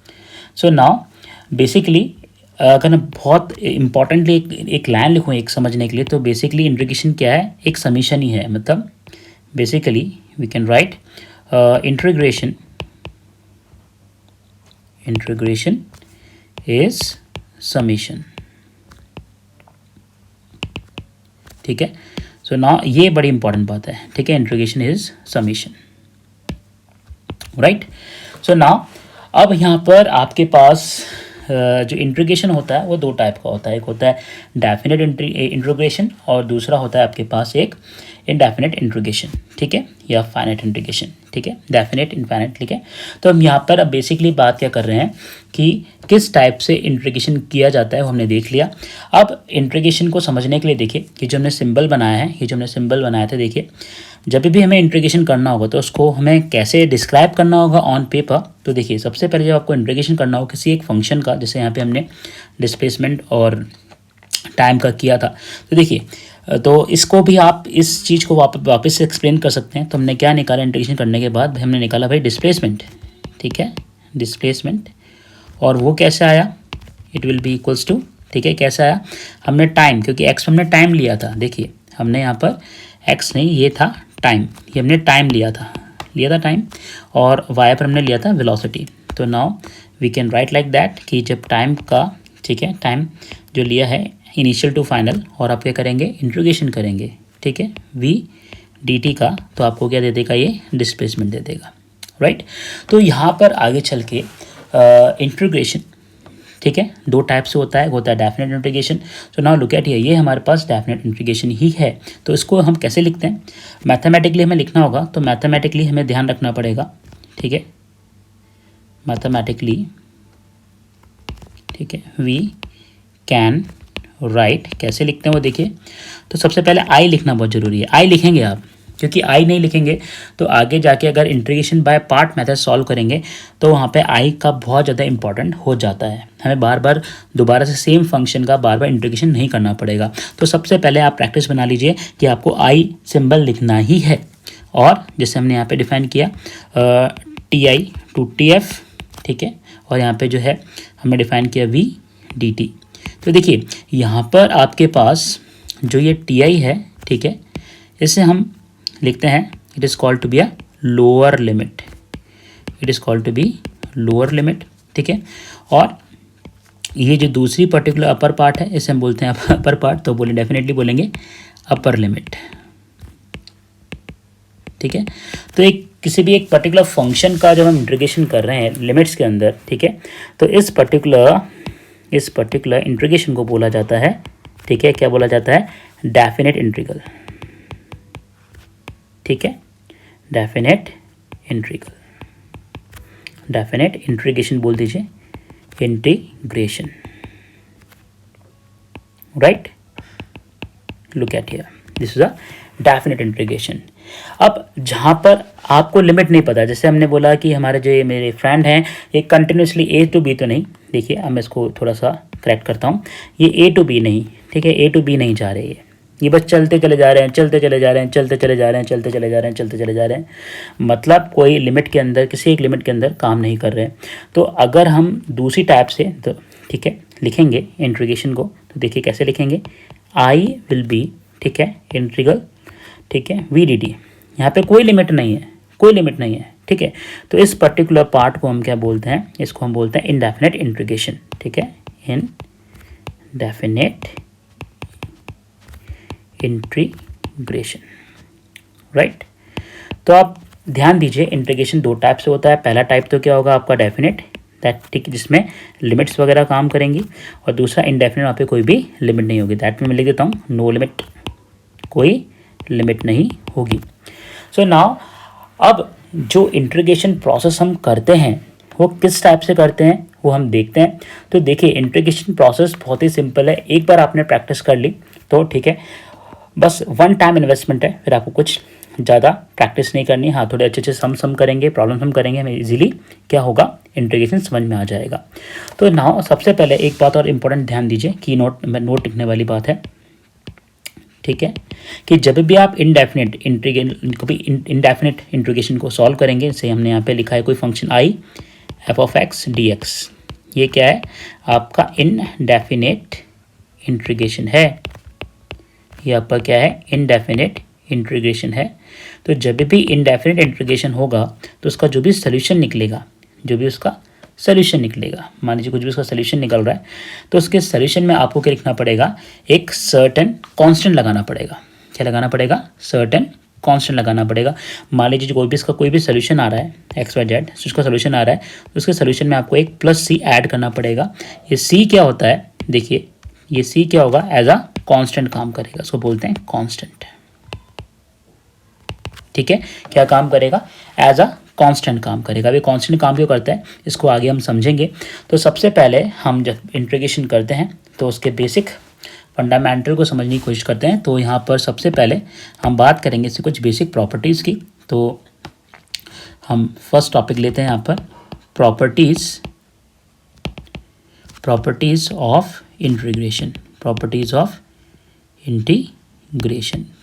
सो नाउ बेसिकली अगर मैं बहुत इम्पॉर्टेंटली एक लाइन लिखूँ एक समझने के लिए, तो बेसिकली इंटीग्रेशन क्या है, एक समीशन ही है। मतलब basically we can write integration is summation, ठीक है। सो नाउ ये बड़ी इंपॉर्टेंट बात है, ठीक है, integration is summation, right. So now अब यहाँ पर आपके पास जो इंटीग्रेशन होता है वो दो टाइप का होता है, एक होता है डेफिनेट इंटीग्रेशन और दूसरा होता है आपके पास एक इनडेफिनेट इंटीग्रेशन, ठीक है, या फाइनाइट इंटीग्रेशन, ठीक है, डेफिनेट इनफाइनाइट, ठीक है। तो हम यहाँ पर अब बेसिकली बात क्या कर रहे हैं कि किस टाइप से इंटीग्रेशन किया जाता है वो हमने देख लिया। अब इंटीग्रेशन को समझने के लिए देखिए कि जो हमने सिंबल बनाया है, ये जो हमने सिंबल बनाया था, देखिए जब भी हमें इंटीग्रेशन करना होगा तो उसको हमें कैसे डिस्क्राइब करना होगा ऑन पेपर। तो देखिए सबसे पहले जब आपको इंटीग्रेशन करना हो किसी एक फंक्शन का, जैसे यहाँ पे हमने डिस्प्लेसमेंट और टाइम का किया था, तो देखिए तो इसको भी आप इस चीज़ को वापस से एक्सप्लेन कर सकते हैं। तो हमने क्या निकाला इंटीग्रेशन करने के बाद, हमने निकाला भाई डिस्प्लेसमेंट, ठीक है, डिस्प्लेसमेंट, और वो कैसे आया, it will be equals to, ठीक है, कैसे आया, हमने टाइम, क्योंकि एक्स हमने टाइम लिया था, देखिए हमने यहाँ पर एक्स नहीं, ये था टाइम, ये हमने टाइम लिया था टाइम, और वाई पर हमने लिया था वेलोसिटी। तो now we can write like that कि जब टाइम का, ठीक है, टाइम जो लिया है इनिशियल टू फाइनल, और आप क्या करेंगे, इंटीग्रेशन करेंगे, ठीक है, वी डी टी का, तो आपको क्या दे देगा, ये डिस्प्लेसमेंट दे देगा, राइट। तो यहाँ पर आगे चल के इंटीग्रेशन, ठीक है, दो टाइप से होता है, होता है डेफिनेट इंटीग्रेशन। तो नाउ लुक एट हियर, ये हमारे पास डेफिनेट इंटीग्रेशन ही है। तो इसको हम कैसे लिखते हैं, मैथमेटिकली हमें लिखना होगा, तो मैथमेटिकली हमें ध्यान रखना पड़ेगा, ठीक है, मैथमेटिकली, ठीक है, वी कैन राइट, कैसे लिखते हैं वो देखिए। तो सबसे पहले आई लिखना बहुत ज़रूरी है, आई लिखेंगे आप, क्योंकि आई नहीं लिखेंगे तो आगे जाके अगर integration by part method solve करेंगे तो वहाँ पे आई का बहुत ज़्यादा इंपॉर्टेंट हो जाता है, हमें बार बार दोबारा से सेम फंक्शन का बार बार इंटीग्रेशन नहीं करना पड़ेगा। तो सबसे पहले आप प्रैक्टिस बना लीजिए कि आपको आई सिंबल लिखना ही है, और जैसे हमने यहाँ पे डिफाइन किया T I to T F, ठीक है, और यहाँ पे जो है हमने डिफाइन किया वी डी टी। तो देखिए यहाँ पर आपके पास जो ये टी आई है, ठीक है, इसे हम लिखते हैं, it is called to be a lower limit, it is called to be lower limit, ठीक है। और ये जो दूसरी पर्टिकुलर अपर पार्ट है, इसे हम बोलते हैं अपर पार्ट, तो बोले डेफिनेटली बोलेंगे अपर लिमिट, ठीक है। तो एक किसी भी एक पर्टिकुलर फंक्शन का जब हम इंटीग्रेशन कर रहे हैं लिमिट्स के अंदर, ठीक है, तो इस पर्टिकुलर इंटीग्रेशन को बोला जाता है, ठीक है, क्या बोला जाता है, डेफिनेट इंटीग्रल, ठीक है, डेफिनेट इंटीग्रेशन बोल दीजिए, integration, right. Look at here, this is a definite integration. अब जहाँ पर आपको लिमिट नहीं पता, जैसे हमने बोला कि हमारे जो ये मेरे फ्रेंड हैं ये कंटिन्यूसली ए टू बी तो नहीं, देखिए अब मैं इसको थोड़ा सा करेक्ट करता हूँ, ये ए टू बी नहीं, ठीक है, ए टू बी नहीं जा रहे हैं, ये बस चलते चले जा रहे हैं, चलते चले जा रहे हैं, चलते चले जा रहे हैं, चलते चले जा रहे हैं, चलते चले जा रहे हैं, मतलब कोई लिमिट के अंदर, किसी एक लिमिट के अंदर काम नहीं कर रहे हैं। तो अगर हम दूसरी टाइप से, तो ठीक है, लिखेंगे इंटीग्रेशन को, तो देखिए कैसे लिखेंगे, आई विल बी, ठीक है, इंटीग्रल, ठीक है, वी डी टी, यहाँ पे कोई लिमिट नहीं है, कोई लिमिट नहीं है, ठीक है। तो इस पर्टिकुलर पार्ट को हम क्या बोलते हैं, इसको हम बोलते हैं इनडेफिनेट इंटीग्रेशन, ठीक है, इनडेफिनेट इंटीग्रेशन, राइट। तो आप ध्यान दीजिए इंटीग्रेशन दो टाइप से होता है, पहला टाइप तो क्या होगा आपका डेफिनेट, दैट, ठीक, जिसमें लिमिट्स वगैरह काम करेंगी, और दूसरा इनडेफिनेट, वहाँ पे कोई भी लिमिट नहीं होगी, दैट में मैं लिख देता हूँ नो लिमिट, कोई लिमिट नहीं होगी। सो नाउ अब जो इंटीग्रेशन प्रोसेस हम करते हैं वो किस टाइप से करते हैं वो हम देखते हैं। तो देखिए इंटीग्रेशन प्रोसेस बहुत ही सिंपल है, एक बार आपने प्रैक्टिस कर ली तो ठीक है, बस वन टाइम इन्वेस्टमेंट है, फिर आपको कुछ ज़्यादा प्रैक्टिस नहीं करनी। हाँ, थोड़े अच्छे अच्छे सम करेंगे, प्रॉब्लम हम करेंगे, हमें इजीली क्या होगा, इंटीग्रेशन समझ में आ जाएगा। तो नाउ सबसे पहले एक बात और इम्पोर्टेंट ध्यान दीजिए, की नोट लिखने वाली बात है, ठीक है, कि जब भी आप इनडेफिनेट इंटीग्रेशन को सॉल्व करेंगे, जैसे हमने यहाँ पे लिखा है कोई function I F of x D x, ये क्या है, आपका इनडेफिनेट इंटीग्रेशन है, ये आपका क्या है, इनडेफिनेट इंटीग्रेशन है। तो जब भी इनडेफिनेट इंटीग्रेशन होगा तो उसका जो भी सोल्यूशन निकलेगा, मान लीजिए कुछ भी उसका सोल्यूशन निकल रहा है, तो उसके सोल्यूशन में आपको क्या लिखना पड़ेगा, एक सर्टेन कांस्टेंट लगाना पड़ेगा। क्या लगाना पड़ेगा, सर्टेन कांस्टेंट लगाना पड़ेगा। मान लीजिए कोई भी सोल्यूशन आ रहा है एक्स वाई जेड, उसका सोल्यूशन आ रहा है, तो उसके सोल्यूशन में आपको एक प्लस सी ऐड करना पड़ेगा। ये सी क्या होता है, देखिए ये सी क्या होगा, एज अ कांस्टेंट काम करेगा, उसको बोलते हैं कांस्टेंट, ठीक है। क्या काम करेगा, एज अ कांस्टेंट काम करेगा। अभी कांस्टेंट काम क्यों करता है, इसको आगे हम समझेंगे। तो सबसे पहले हम जब इंटीग्रेशन करते हैं तो उसके बेसिक फंडामेंटल को समझने की कोशिश करते हैं। तो यहाँ पर सबसे पहले हम बात करेंगे इससे कुछ बेसिक प्रॉपर्टीज़ की। तो हम फर्स्ट टॉपिक लेते हैं यहाँ पर, प्रॉपर्टीज़ ऑफ इंटीग्रेशन,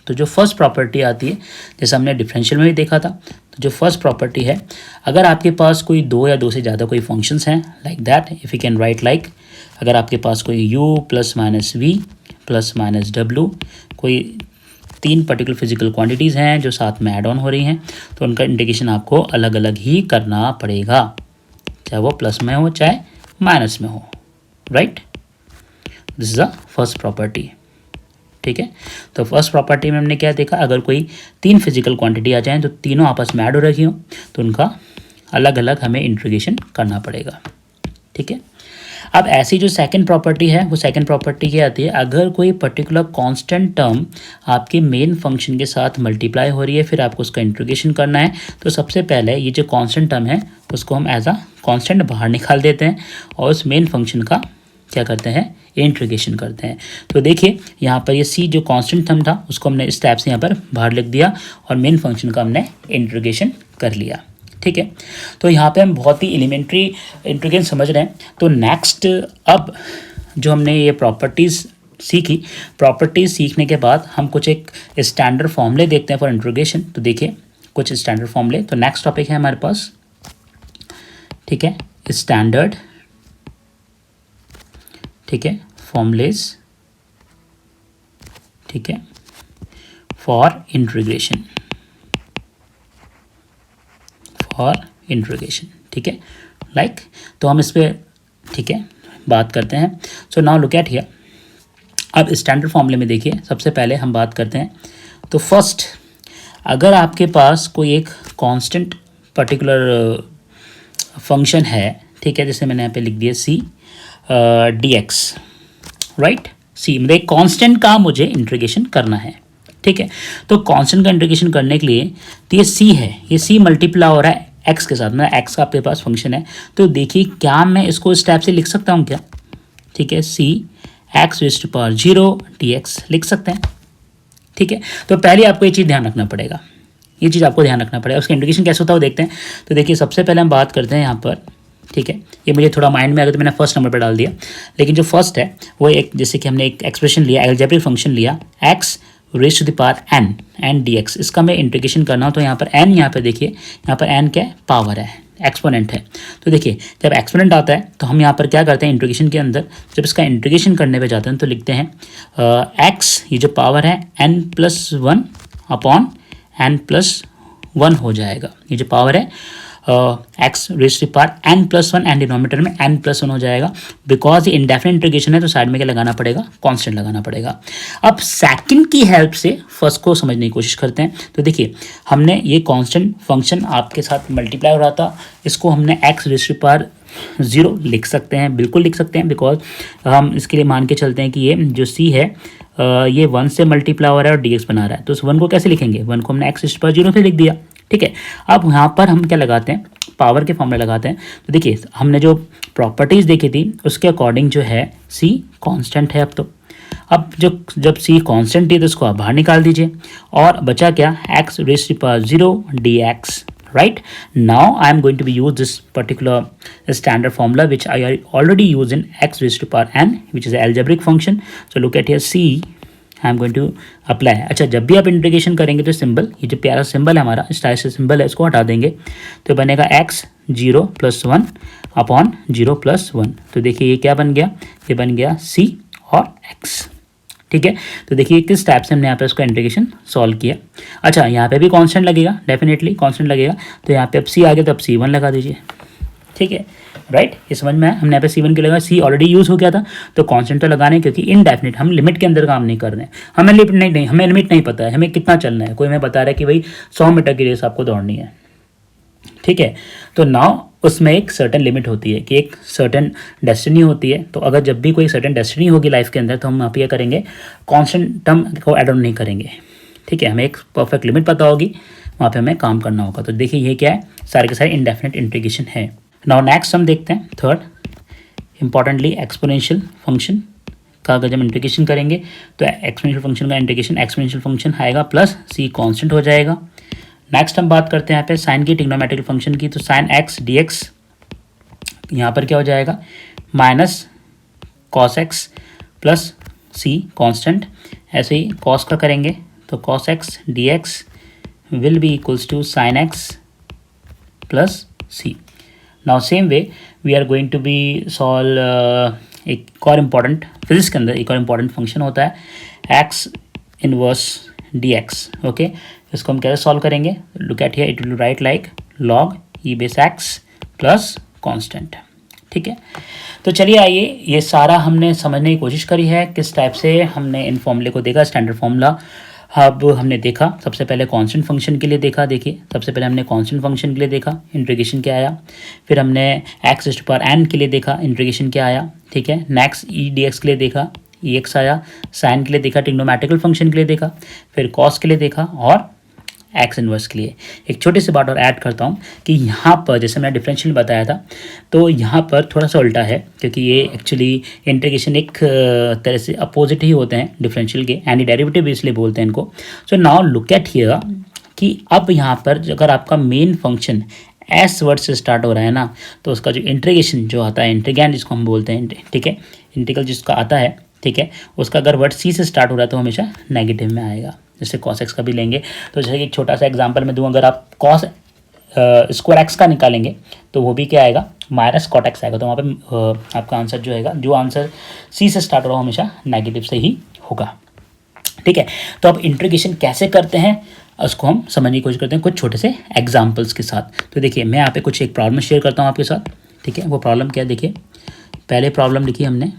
तो जो फर्स्ट प्रॉपर्टी आती है, जैसे हमने डिफरेंशियल में भी देखा था, तो जो फर्स्ट प्रॉपर्टी है, अगर आपके पास कोई दो या दो से ज़्यादा कोई फंक्शंस हैं, like that if you can write like, अगर आपके पास कोई u plus minus V plus minus W, कोई तीन पर्टिकुलर फिजिकल क्वांटिटीज़ हैं जो साथ में ऐड ऑन हो रही हैं, तो उनका इंटीग्रेशन आपको अलग अलग ही करना पड़ेगा, चाहे वो प्लस में हो चाहे माइनस में हो, right. This is the first property, ठीक है। तो फर्स्ट प्रॉपर्टी में हमने क्या देखा, अगर कोई तीन फिजिकल क्वांटिटी आ जाएं तो तीनों आपस में ऐड हो रही हो, तो उनका अलग अलग हमें इंटीग्रेशन करना पड़ेगा, ठीक है। अब ऐसी जो सेकंड प्रॉपर्टी है, वो सेकंड प्रॉपर्टी क्या आती है, अगर कोई पर्टिकुलर कांस्टेंट टर्म आपके मेन फंक्शन के साथ मल्टीप्लाई हो रही है, फिर आपको उसका इंटीग्रेशन करना है, तो सबसे पहले ये जो कांस्टेंट टर्म है उसको हम एज अ कांस्टेंट बाहर निकाल देते हैं और उस मेन फंक्शन का क्या करते हैं, इंटीग्रेशन करते हैं। तो देखिए यहाँ पर ये सी जो कांस्टेंट टर्म था उसको हमने इस टाइप से यहाँ पर बाहर लिख दिया और मेन फंक्शन का हमने इंटीग्रेशन कर लिया, ठीक है। तो यहाँ पे हम बहुत ही एलिमेंट्री इंटीग्रेशन समझ रहे हैं। तो नेक्स्ट, अब जो हमने ये प्रॉपर्टीज़ सीखी, प्रॉपर्टीज़ सीखने के बाद हम कुछ एक स्टैंडर्ड फॉर्मूले देखते हैं फॉर इंटीग्रेशन। तो देखिए कुछ स्टैंडर्ड फॉर्मूले, तो नेक्स्ट टॉपिक है हमारे पास, ठीक है, स्टैंडर्ड, ठीक है, फॉर्मूलेज, ठीक है, फॉर इंटीग्रेशन, ठीक है, लाइक। तो हम इस पर, ठीक है, बात करते हैं। So now look at here. अब स्टैंडर्ड फॉर्मूले में देखिए, सबसे पहले हम बात करते हैं। तो फर्स्ट, अगर आपके पास कोई एक कांस्टेंट पर्टिकुलर फंक्शन है, ठीक है, जैसे मैंने यहाँ पे लिख दिया सी डी एक्स, राइट, सी मतलब एक कांस्टेंट का मुझे इंटीग्रेशन करना है, ठीक है। तो कांस्टेंट का इंटीग्रेशन करने के लिए, तो ये सी है, ये सी मल्टीप्लाई हो रहा है एक्स के साथ, मतलब एक्स का आपके पास फंक्शन है। तो देखिए क्या मैं इसको इस टाइप से लिख सकता हूँ क्या, ठीक है, C x raise to power 0 d x लिख सकते हैं, ठीक है। तो पहले आपको ये चीज़ ध्यान रखना पड़ेगा, ये चीज़ आपको ध्यान रखना पड़ेगा। उसका इंटीग्रेशन कैसे होता है वो देखते हैं। तो देखिए सबसे पहले हम बात करते हैं यहाँ पर, ठीक है, ये मुझे थोड़ा माइंड में आ गया तो मैंने फर्स्ट नंबर पर डाल दिया, लेकिन जो फर्स्ट है वो एक, जैसे कि हमने एक एक्सप्रेशन लिया, अलजेब्रिक फंक्शन लिया, x raise to the power n d x, इसका मैं इंटीग्रेशन करना हो तो यहाँ पर एन, यहाँ पर देखिए यहाँ पर एन क्या है, पावर है, एक्सपोनेंट है। तो देखिए जब एक्सपोनेंट आता है तो हम यहाँ पर क्या करते हैं, इंटीग्रेशन के अंदर जब इसका इंटीग्रेशन करने पे जाते हैं तो लिखते हैं एक्स, ये जो पावर है n+1 अपॉन n+1 हो जाएगा, ये जो पावर है x raise to power n+1 and denominator में n+1 हो जाएगा। बिकॉज ये इंडेफिनिट इंटीग्रेशन है तो साइड में क्या लगाना पड़ेगा, कांस्टेंट लगाना पड़ेगा। अब सेकंड की हेल्प से फर्स्ट को समझने की कोशिश करते हैं। तो देखिए हमने ये कांस्टेंट फंक्शन आपके साथ मल्टीप्लाई हो रहा था, इसको हमने एक्स रेज़ टू पावर 0 लिख सकते हैं, बिल्कुल लिख सकते हैं, बिकॉज हम इसके लिए मान के चलते हैं कि ये जो सी है ये 1 से मल्टीप्लाई हो रहा है और डी एक्स बना रहा है। तो उस 1 को कैसे लिखेंगे, 1 को हमने एक्स रेज़ टू पावर 0 पे लिख दिया, ठीक है। अब यहाँ पर हम क्या लगाते हैं, पावर के फॉर्मूले लगाते हैं। तो देखिए हमने जो प्रॉपर्टीज़ देखी थी उसके अकॉर्डिंग जो है सी कांस्टेंट है। अब तो अब जब c कांस्टेंट है तो इसको आप बाहर निकाल दीजिए और बचा क्या, x raised to power 0 dx. Right now I am going to be use this particular standard formula which I already used in x raised to power n, which is an algebraic function. So look at here, c I am going to apply. अच्छा, जब भी आप integration करेंगे तो symbol, ये जो प्यारा symbol है हमारा, इस टाइप से सिंबल है, इसको हटा देंगे तो बनेगा x 0 + 1 अपॉन 0 + 1. तो देखिए ये क्या बन गया, ये बन गया c और x. ठीक है, तो देखिए किस टाइप से हमने यहाँ पे उसका इंटीग्रेशन सॉल्व किया. अच्छा, यहाँ पे भी कांस्टेंट लगेगा, डेफिनेटली कांस्टेंट लगेगा, तो यहाँ पे अब c आ गया तो अब c1 लगा दीजिए. ठीक है, राइट, ये समझ में आया. हमने यहाँ पे c1 के लगा, c ऑलरेडी यूज़ हो गया था तो कांस्टेंट तो लगाने, क्योंकि इनडेफिनिट हम लिमिट के अंदर काम नहीं कर रहे हैं. हमें लिमिट नहीं पता है हमें कितना चलना है. कोई हमें बता रहा है कि भाई 100 मीटर की रेस आपको दौड़नी है. ठीक है, तो नाउ उसमें एक सर्टेन लिमिट होती है कि एक सर्टेन डेस्टिनी होती है. तो अगर जब भी कोई सर्टेन डेस्टिनी होगी लाइफ के अंदर तो हम वहाँ पे क्या करेंगे, कांस्टेंट टर्म को ऐड ऑन नहीं करेंगे. ठीक है, हमें एक परफेक्ट लिमिट पता होगी, वहाँ पे हमें काम करना होगा. तो देखिए ये क्या है, सारे के सारे इंडेफिनिट इंटीग्रेशन है. नाउ नेक्स्ट हम देखते हैं थर्ड, इंपॉर्टेंटली एक्सपोनेंशियल फंक्शन का अगर जब इंटीग्रेशन करेंगे तो एक्सपोनेंशियल फंक्शन का इंटीग्रेशन एक्सपोनेंशियल फंक्शन आएगा प्लस c कांस्टेंट हो जाएगा. नेक्स्ट हम बात करते हैं यहाँ पे साइन की ट्रिग्नोमेट्रिक फंक्शन की. तो साइन x dx यहाँ पर क्या हो जाएगा, minus cos x plus c constant. ऐसे ही कॉस का करेंगे तो cos x dx will be equals to sine x plus c. Now same way we are going to be solve एक और इम्पॉर्टेंट, फिजिक्स के अंदर एक और इम्पॉर्टेंट फंक्शन होता है x इनवर्स dx. ओके, इसको हम कैसे सॉल्व करेंगे, look at here, it will write like log e base x plus constant. ठीक है, तो चलिए आइए, ये सारा हमने समझने की कोशिश करी है किस टाइप से हमने इन फॉर्मूले को देखा, स्टैंडर्ड फॉर्मूला. अब हमने देखा सबसे पहले कांस्टेंट फंक्शन के लिए देखा. देखिए सबसे पहले हमने कांस्टेंट फंक्शन के लिए देखा, इंटीग्रेशन क्या आया. फिर हमने x raised to power n के लिए देखा, इंटीग्रेशन क्या आया. ठीक है, नेक्स्ट e dx के लिए देखा, ex आया. साइन के लिए देखा, ट्रिग्नोमेट्रिकल फंक्शन के लिए देखा. फिर कॉस के लिए देखा और एक्स इनवर्स के लिए. एक छोटी सी बात और ऐड करता हूँ कि यहाँ पर जैसे मैंने डिफरेंशियल बताया था तो यहाँ पर थोड़ा सा उल्टा है, क्योंकि ये एक्चुअली इंटीग्रेशन एक तरह से अपोजिट ही होते हैं डिफरेंशियल के, एंटी डेरिवेटिव इसलिए बोलते हैं इनको. So now look at here कि अब यहाँ पर अगर आपका मेन फंक्शन एस वर्ड से स्टार्ट हो रहा है ना, तो उसका जो इंटीग्रेशन जो आता है, इंटीग्रैंड जिसको हम बोलते हैं, ठीक है, इंटीग्रल जिसका आता है, ठीक है, उसका अगर वर्ड सी से स्टार्ट हो रहा है तो हमेशा नेगेटिव में आएगा. जैसे कॉस एक्स का भी लेंगे तो जैसे एक छोटा सा एग्जांपल मैं दूं, अगर आप कॉस स्क्वायर एक्स का निकालेंगे तो वो भी क्या आएगा, माइनस कॉट एक्स आएगा. तो वहाँ पे आपका आंसर जो आएगा, जो आंसर सी से स्टार्ट हो रहा हो हमेशा नेगेटिव से ही होगा. ठीक है, तो अब इंटीग्रेशन कैसे करते हैं उसको हम समझने की कोशिश करते हैं कुछ छोटे से एग्जाम्पल्स के साथ. तो देखिए मैं यहाँ पे कुछ एक प्रॉब्लम शेयर करता हूँ आपके साथ. ठीक है, वो प्रॉब्लम क्या है, देखिए पहले प्रॉब्लम लिखी हमने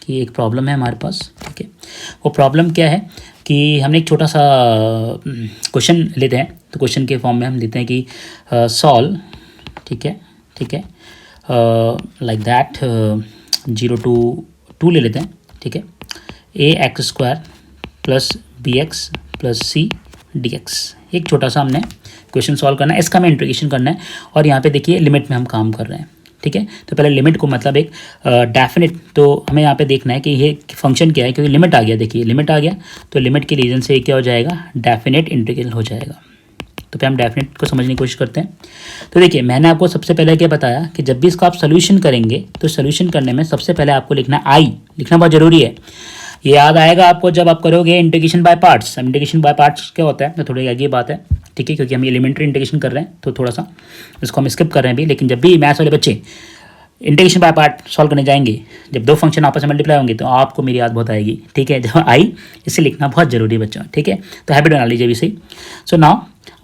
कि एक प्रॉब्लम है हमारे पास. ठीक है, वो प्रॉब्लम क्या है कि हमने एक छोटा सा क्वेश्चन लेते हैं. तो क्वेश्चन के फॉर्म में हम देते हैं कि सॉल्व, ठीक है, लाइक दैट 0 to 2 ले लेते हैं. ठीक है, ax² plus bx plus c dx. एक छोटा सा हमने क्वेश्चन सॉल्व करना है, इसका हमें इंटीग्रेशन करना है. और यहाँ पे देखिए लिमिट में हम काम कर रहे हैं. ठीक है, तो पहले लिमिट को मतलब एक डेफिनेट, तो हमें यहाँ पे देखना है कि ये फंक्शन क्या है, क्योंकि लिमिट आ गया. देखिए लिमिट आ गया तो लिमिट के रीजन से क्या हो जाएगा, डेफिनेट इंटीग्रल हो जाएगा. तो फिर हम डेफिनेट को समझने की कोशिश करते हैं. तो देखिए मैंने आपको सबसे पहले क्या बताया कि जब भी इसका आप सोल्यूशन करेंगे तो सोल्यूशन करने में सबसे पहले आपको लिखना आई, लिखना बहुत ज़रूरी है. ये याद आएगा आपको जब आप करोगे integration by parts. Integration by parts क्या होता है, तो थोड़ी आगे बात है. ठीक है, क्योंकि हम एलिमेंट्री इंटीग्रेशन कर रहे हैं तो थोड़ा सा इसको हम स्किप कर रहे हैं भी. लेकिन जब भी मैथ्स वाले बच्चे इंटीग्रेशन बाय पार्ट सॉल्व करने जाएंगे, जब दो फंक्शन आपस में मल्टीप्लाई होंगे तो आपको मेरी याद बहुत आएगी. ठीक है, जब आई इसे लिखना बहुत ज़रूरी है बच्चों. ठीक है, तो हैबिट बना लीजिए अभी से. सो नाउ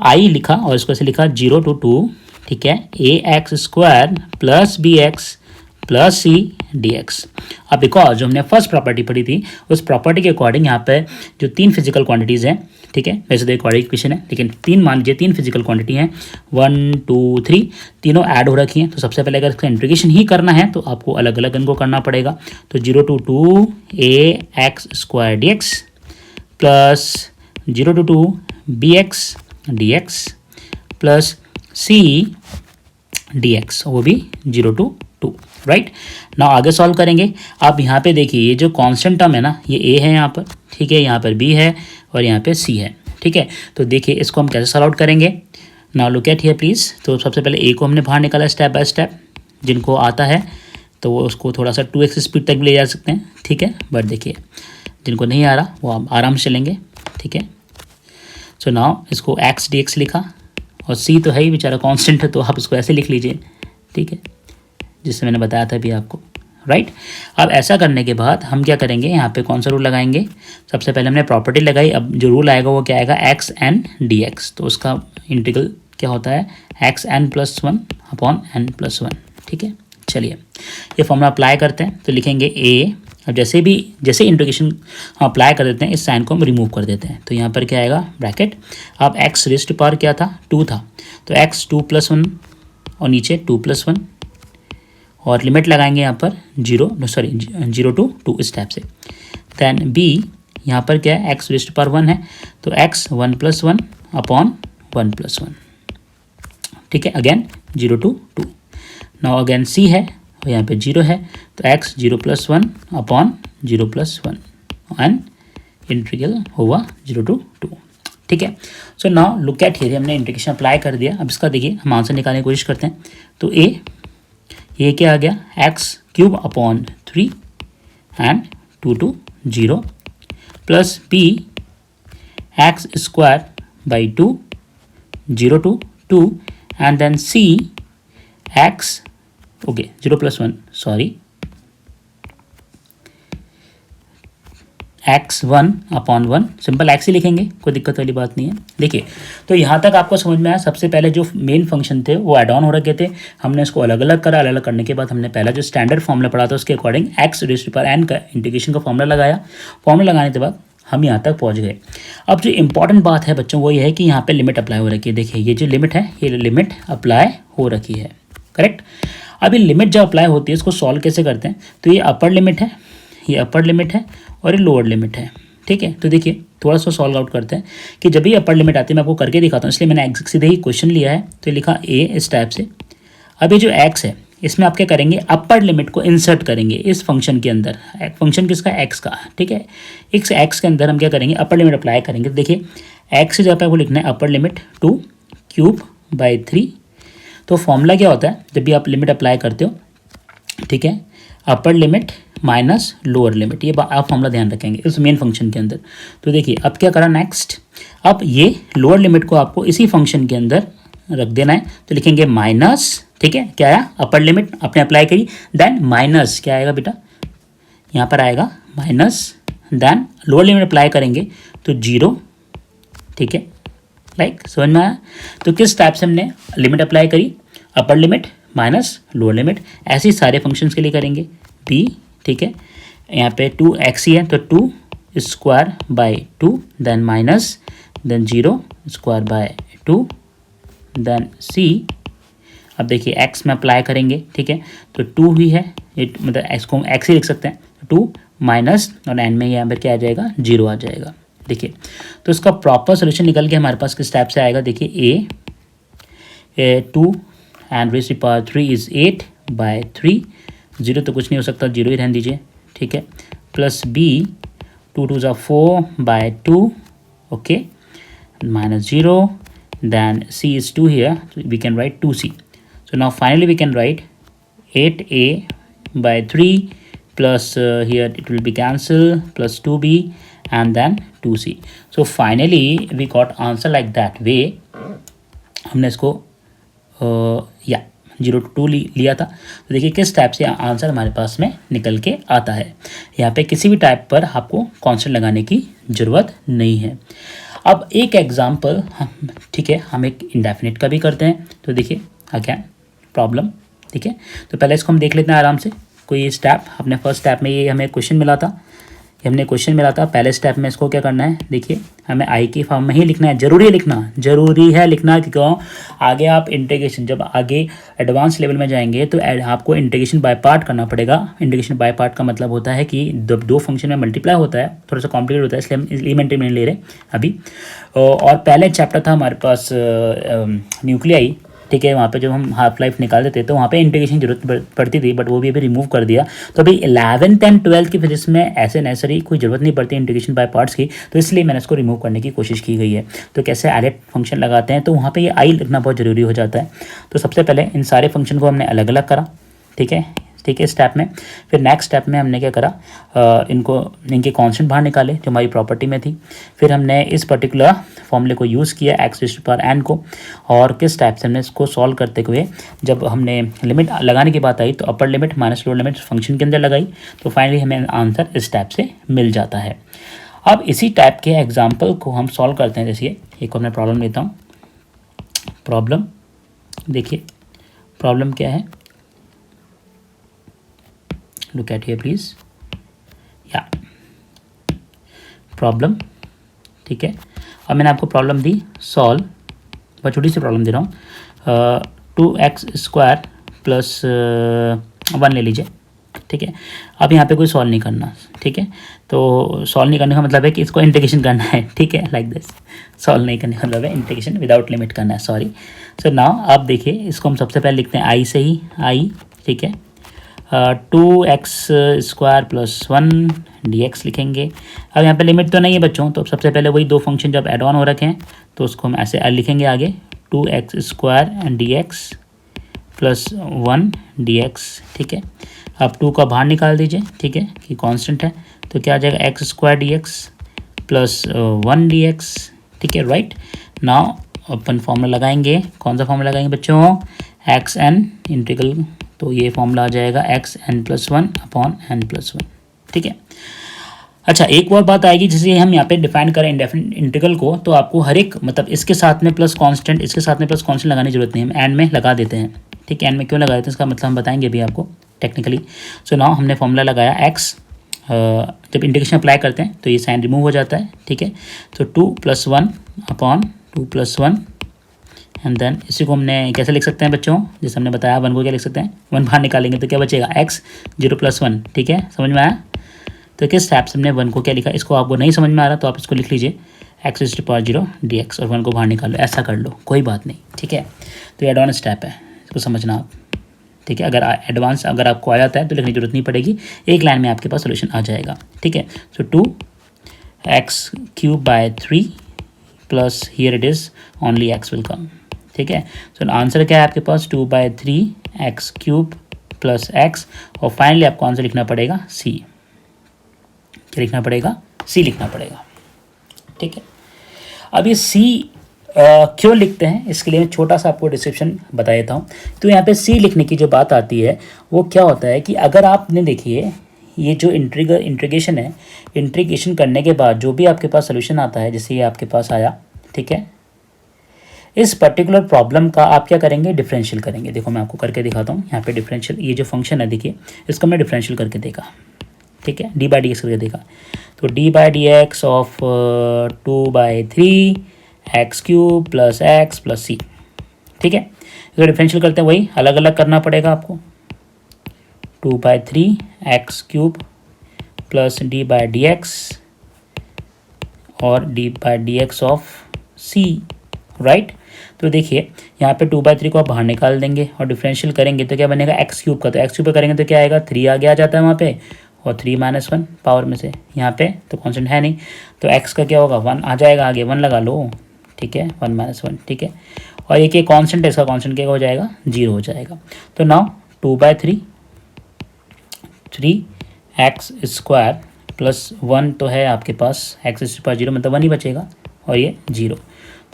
आई लिखा और इसको ऐसे लिखा 0 to 2. ठीक है, ax² plus bx plus c dx. अब बिकॉज जो हमने फर्स्ट प्रॉपर्टी पढ़ी थी उस प्रॉपर्टी के अकॉर्डिंग यहाँ पे जो तीन फिजिकल क्वांटिटीज़ हैं, ठीक है, वैसे तो एक और इक्वेशन है लेकिन तीन मान लीजिए, तीन फिजिकल क्वांटिटी हैं, 1 2 3, तीनों ऐड हो रखी हैं. तो सबसे पहले अगर इसका इंटीग्रेशन ही करना है तो आपको अलग अलग इनको करना पड़ेगा. तो 0 to 2 ax² dx plus 0 to 2 bx dx plus c dx, वो भी 0 to 2. राइट। नाउ आगे सॉल्व करेंगे। आप यहाँ पे देखिए ये जो कांस्टेंट टर्म है ना, ये ए है यहाँ पर, ठीक है, यहाँ पर बी है और यहाँ पे सी है, ठीक है। तो देखिए इसको हम कैसे सॉल्व आउट करेंगे। Now look at here please. तो सबसे पहले ए को हमने बाहर निकाला स्टेप बाय स्टेप, जिनको आता है तो वो उसको थोड़ा सा 2x स्पीड तक भी ले जा सकते हैं, ठीक है। बट देखिए जिनको नहीं आ रहा वो आप आराम से चलेंगे, ठीक है। सो नाउ इसको x dx लिखा, और c तो है ही बेचारा कांस्टेंट है, तो आप इसको ऐसे लिख लीजिए, ठीक है, जिससे मैंने बताया था अभी आपको, राइट। अब ऐसा करने के बाद हम क्या करेंगे, यहाँ पे कौन सा रूल लगाएंगे। सबसे पहले हमने प्रॉपर्टी लगाई, अब जो रूल आएगा वो क्या आएगा, एक्स एन डी एक्स। तो उसका इंटीग्रल क्या होता है, x n plus one upon n plus one, ठीक है। चलिए ये फॉर्मूला अप्लाई करते हैं, तो लिखेंगे ए। अब जैसे इंटीग्रेशन हम अप्लाई कर देते हैं, इस साइन को हम रिमूव कर देते हैं, तो यहाँ पर क्या आएगा ब्रैकेट। अब एक्स रेस्ट पावर क्या था, 2 था, तो एक्स 2 + 1 और नीचे 2 + 1, और लिमिट लगाएंगे यहाँ पर 0 to 2 इस टाइप से। दैन बी यहाँ पर क्या है, एक्स रेस्ट पावर 1 है, तो एक्स 1 + 1 अपॉन 1 + 1, ठीक है, अगेन 0 to 2। नाउ अगेन सी है और यहाँ पे 0 है, तो एक्स 0 + 1 अपॉन 0 + 1 एंड इंटीग्रल हुआ 0 to 2, ठीक है। So now look at here, हमने इंटीग्रेशन अप्लाई कर दिया। अब इसका देखिए हम आंसर निकालने की कोशिश करते हैं। तो ये क्या आ गया, x³ upon 3 and 2 to 0 plus b x² by 2 0 to 2 and then c x 0 + 1 sorry x1 upon 1, simple x ही लिखेंगे, कोई दिक्कत वाली बात नहीं है। देखिए तो यहाँ तक आपको समझ में आया। सबसे पहले जो मेन फंक्शन थे वो एड ऑन हो रखे थे, हमने इसको अलग अलग करा। अलग अलग करने के बाद हमने पहला जो स्टैंडर्ड फॉर्मूला पढ़ा था उसके अकॉर्डिंग x⁻n का इंटीग्रेशन का फॉर्मूला लगाया। फॉर्मूला लगाने के बाद हम यहाँ तक पहुँच गए। अब जो इंपॉर्टेंट बात है बच्चों वो ये है कि यहाँ पर लिमिट अप्लाई हो रखी है। देखिए ये जो लिमिट है, ये लिमिट अप्लाई हो रखी है, करेक्ट। अब ये लिमिट जब अप्लाई होती है इसको सॉल्व कैसे करते हैं, तो ये अपर लिमिट है, ये अपर लिमिट है और ये लोअर लिमिट है, ठीक है। तो देखिए थोड़ा सा सॉल्व आउट करते हैं कि जब ये अपर लिमिट आती है, मैं आपको करके दिखाता हूँ, इसलिए मैंने सीधे ही क्वेश्चन लिया है। तो लिखा ए इस टाइप से। अब ये जो एक्स है इसमें आप क्या करेंगे, अपर लिमिट को इंसर्ट करेंगे इस फंक्शन के अंदर। फंक्शन किसका, एक्स का, ठीक है। इस एक्स के अंदर हम क्या करेंगे, अपर लिमिट अप्लाई करेंगे। तो देखिए एक्स से जहाँ पे आपको लिखना है अपर लिमिट 2³/3। तो फॉर्मूला क्या होता है जब भी आप लिमिट अप्लाई करते हो, ठीक है, upper limit minus lower limit, ये आप फॉर्मूला ध्यान रखेंगे इस मेन फंक्शन के अंदर। तो देखिए अब क्या करा नेक्स्ट, अब ये लोअर लिमिट को आपको इसी फंक्शन के अंदर रख देना है। तो लिखेंगे माइनस, ठीक है, क्या आया, अपर लिमिट आपने अप्लाई करी, देन माइनस क्या आएगा बेटा, यहाँ पर आएगा minus, then lower limit apply करेंगे तो 0, ठीक है, लाइक समझ में आया। तो किस टाइप से हमने लिमिट अप्लाई करी, upper limit minus lower limit. ऐसे ही सारे फंक्शंस के लिए करेंगे b, ठीक है। यहाँ पे 2x ही है तो 2²/2 then minus, then 0²/2 then c। अब देखिए x में अप्लाई करेंगे, ठीक है, तो 2 ही है, मतलब x को हम x ही लिख सकते हैं, 2 माइनस और n में यहाँ पर क्या आ जाएगा, 0 आ जाएगा। देखिए तो इसका प्रॉपर सोल्यूशन निकल के हमारे पास किस टाइप से आएगा, देखिए a 2 and raise to power 3 is 8/3, 0 तो कुछ नहीं हो सकता, 0 ही रहने दीजिए, ठीक है, प्लस b 2 2 ज़ा 4/2, okay, minus 0, then c is 2 here, so we can write 2c. So now finally we can write 8a/3 plus here it will be cancel, plus 2b and then 2c. So finally we got answer like that way. हमने इसको या 0 to 2 लिया था। तो देखिए किस type से answer हमारे पास में निकल के आता है। यहाँ पे किसी भी टाइप पर आपको कांस्टेंट लगाने की ज़रूरत नहीं है। अब एक एग्जांपल हम, ठीक है, हम एक इंडेफिनिट का भी करते हैं। तो देखिए अगेन प्रॉब्लम, ठीक है, तो पहले इसको हम देख लेते हैं आराम से। कोई स्टेप, अपने फर्स्ट स्टेप में ये हमें क्वेश्चन मिला था, पहले स्टेप में इसको क्या करना है, देखिए हमें आई की फॉर्म में ही लिखना है। ज़रूरी है लिखना क्यों, आगे आप इंटीग्रेशन, जब आगे एडवांस लेवल में जाएंगे तो आपको इंटीग्रेशन बाय पार्ट करना पड़ेगा। इंटीग्रेशन बाय पार्ट का मतलब होता है कि जब 2 फंक्शन में मल्टीप्लाई होता है, थोड़ा सा कॉम्प्लिकेट होता है, इसलिए हम एलिमेंट्री में नहीं ले रहे अभी। और पहले चैप्टर था हमारे पास न्यूक्लियाई, ठीक है, वहाँ पे जब हम हाफ लाइफ निकालते थे तो वहाँ पे इंटीग्रेशन की जरूरत पड़ती थी, बट वो भी अभी रिमूव कर दिया। तो अभी 11th एंड 12th की फिजिक्स में ऐसे नेसेसरी कोई ज़रूरत नहीं पड़ती इंटीग्रेशन बाय पार्ट्स की, तो इसलिए मैंने इसको रिमूव करने की कोशिश की गई है। तो कैसे एलेट फंक्शन लगाते हैं, तो वहाँ पर ये आई लिखना बहुत ज़रूरी हो जाता है। तो सबसे पहले इन सारे फंक्शन को हमने अलग अलग करा, ठीक है स्टेप में। फिर नेक्स्ट स्टेप में हमने क्या करा, इनके कांस्टेंट बाहर निकाले जो हमारी प्रॉपर्टी में थी। फिर हमने इस पर्टिकुलर फॉर्मूले को यूज़ किया x⁴n को, और किस टाइप से हमने इसको सॉल्व करते हुए जब हमने लिमिट लगाने की बात आई तो upper limit minus lower limit function के अंदर लगाई, तो फाइनली हमें आंसर इस टाइप से मिल जाता है। अब इसी टाइप के एग्जाम्पल को हम सॉल्व करते हैं। जैसे एक और मैं प्रॉब्लम लेता हूँ। प्रॉब्लम देखिए, प्रॉब्लम क्या है, look at here please, या प्रॉब्लम, ठीक है। अब मैंने आपको प्रॉब्लम दी सॉल्व, बहुत छोटी सी प्रॉब्लम दे रहा हूँ, 2x² प्लस 1 ले लीजिए, ठीक है। अब यहाँ पे कोई सॉल्व नहीं करना, ठीक है। तो सॉल्व नहीं करने का मतलब है कि इसको इंटीग्रेशन करना है, ठीक है, लाइक दिस। सॉल्व नहीं करने का मतलब है इंटीग्रेशन विदाउट लिमिट करना है, सॉरी। सो नाउ आप देखिए, इसको हम सबसे पहले लिखते हैं आई से ही, आई, ठीक है। 2x² प्लस 1 dx लिखेंगे। अब यहाँ पे लिमिट तो नहीं है बच्चों, तो सबसे पहले वही दो फंक्शन जब एड ऑन हो रखे हैं तो उसको हम ऐसे लिखेंगे आगे, 2x² dx प्लस 1 dx, ठीक है। अब 2 का बाहर निकाल दीजिए, ठीक है, कि कांस्टेंट है, तो क्या आ जाएगा x² dx प्लस 1 dx, ठीक है, राइट। नाउ अपन फॉर्मूला लगाएंगे, कौन सा फॉर्मूला लगाएंगे बच्चों, xn इंटीग्रल, तो ये फॉर्मूला आ जाएगा xn+1/n+1, ठीक है। अच्छा, एक और बात आएगी, जैसे हम यहाँ पे डिफाइन करें इंडेफिनिट इंटीग्रल को, तो आपको हर एक मतलब इसके साथ में प्लस कांस्टेंट, इसके साथ में प्लस कांस्टेंट लगाने की जरूरत नहीं, हम एंड में लगा देते हैं, ठीक है। एंड में क्यों लगा देते हैं इसका मतलब हम बताएंगे भी आपको टेक्निकली। सो नाउ हमने फॉर्मूला लगाया x, जब इंटीग्रेशन अप्लाई करते हैं तो ये साइन रिमूव हो जाता है, ठीक है। तो 2+1/2+1, एंड देन इसी को हमने कैसे लिख सकते हैं बच्चों, जैसे हमने बताया 1 को क्या लिख सकते हैं, 1 बाहर निकालेंगे तो क्या बचेगा, x 0+1, ठीक है, समझ में आया। तो किस टाइप से हमने 1 को क्या लिखा, इसको आपको नहीं समझ में आ रहा तो आप इसको लिख लीजिए x⁴0 dx और 1 को बाहर निकाल लो, ऐसा कर लो, कोई बात नहीं, ठीक है। तो ये एडवांस स्टेप है, इसको समझना आप, ठीक है। अगर एडवांस अगर आपको आ जाता है तो लिखने की जरूरत नहीं पड़ेगी, एक लाइन में आपके पास सोल्यूशन आ जाएगा, ठीक है। सो 2x³ plus here it is only x will come, ठीक है। सो आंसर क्या है आपके पास, 2/3x³ प्लस x, और फाइनली आपको आंसर लिखना पड़ेगा c, क्या लिखना पड़ेगा, c लिखना पड़ेगा, ठीक है। अब ये c क्यों लिखते हैं, इसके लिए मैं छोटा सा आपको डिस्क्रिप्शन बता देता हूँ। तो यहाँ पे c लिखने की जो बात आती है वो क्या होता है कि अगर आपने देखिए ये जो इंटीग्रेशन है, इंटीग्रेशन करने के बाद जो भी आपके पास सोल्यूशन आता है, जैसे ये आपके पास आया, ठीक है, इस पर्टिकुलर प्रॉब्लम का आप क्या करेंगे, डिफरेंशियल करेंगे। देखो मैं आपको करके दिखाता हूँ, यहाँ पे डिफरेंशियल, ये जो फंक्शन है देखिए, इसको हमने डिफरेंशियल करके देखा, ठीक है, d/dx करके देखा। तो d/dx of 2/3x³ plus x plus c, ठीक है। इसको डिफरेंशियल करते हैं, वही अलग अलग करना पड़ेगा आपको, 2/3x³ प्लस d/dx और d/dx ऑफ c, राइट। तो देखिए यहाँ पे 2/3 को आप बाहर निकाल देंगे और डिफरेंशियल करेंगे तो क्या बनेगा, x³ का, तो x³ करेंगे तो क्या आएगा, 3 आगे आ जाता है वहाँ पे, और 3 - 1 पावर में से, यहाँ पे तो कांस्टेंट है नहीं, तो x का क्या होगा, 1 आ जाएगा आगे, 1 लगा लो, ठीक है, 1 - 1, ठीक है। और एक कांस्टेंट है, इसका कांस्टेंट क्या हो जाएगा, 0 हो जाएगा। तो नाउ 2/3 3x² प्लस 1 तो है आपके पास, x⁴0 मतलब 1 ही बचेगा, और ये 0,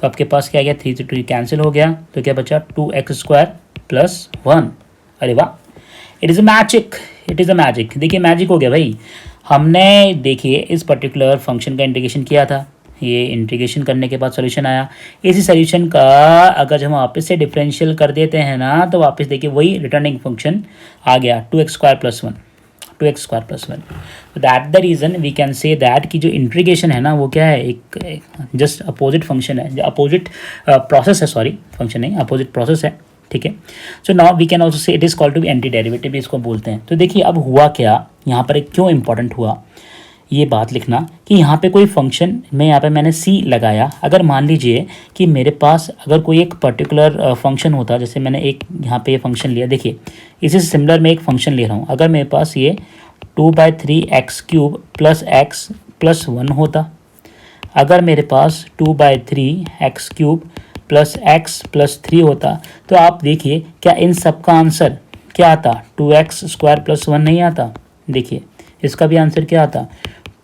तो आपके पास क्या गया, 3 से 2 कैंसिल हो गया, तो क्या बचा, 2x² प्लस 1। अरे वाह, it is a magic, it is a magic. देखिए मैजिक हो गया भाई, हमने देखिए इस पर्टिकुलर फंक्शन का इंटीग्रेशन किया था, ये इंटीग्रेशन करने के बाद सोल्यूशन आया, इसी सोल्यूशन का अगर जब हम वापस से डिफरेंशियल कर देते हैं ना, तो वापस देखिए वही रिटर्निंग फंक्शन आ गया, 2x² प्लस 1, 2x² प्लस 1। तो that the reason we can say that कि जो इंटीग्रेशन है ना वो क्या है, एक जस्ट अपोजिट फंक्शन है, अपोजिट प्रोसेस है, सॉरी फंक्शन नहीं, अपोजिट प्रोसेस है, ठीक है। So now we can also say it is called to be anti derivative भी इसको बोलते हैं। तो देखिए अब हुआ क्या यहाँ पर, क्यों इंपॉर्टेंट हुआ, ये बात लिखना कि यहाँ पे कोई फंक्शन में यहाँ पे मैंने सी लगाया। अगर मान लीजिए कि मेरे पास अगर कोई एक पर्टिकुलर फंक्शन होता, जैसे मैंने एक यहाँ पे ये फंक्शन लिया, देखिए इसी से सिमिलर मैं एक फंक्शन ले रहा हूँ। अगर मेरे पास ये 2/3 x³ प्लस x प्लस 1 होता, अगर मेरे पास 2/3 x³ प्लस x प्लस 3 होता, तो आप देखिए क्या इन सब का आंसर क्या आता, 2x² प्लस 1 नहीं आता। देखिए इसका भी आंसर क्या आता,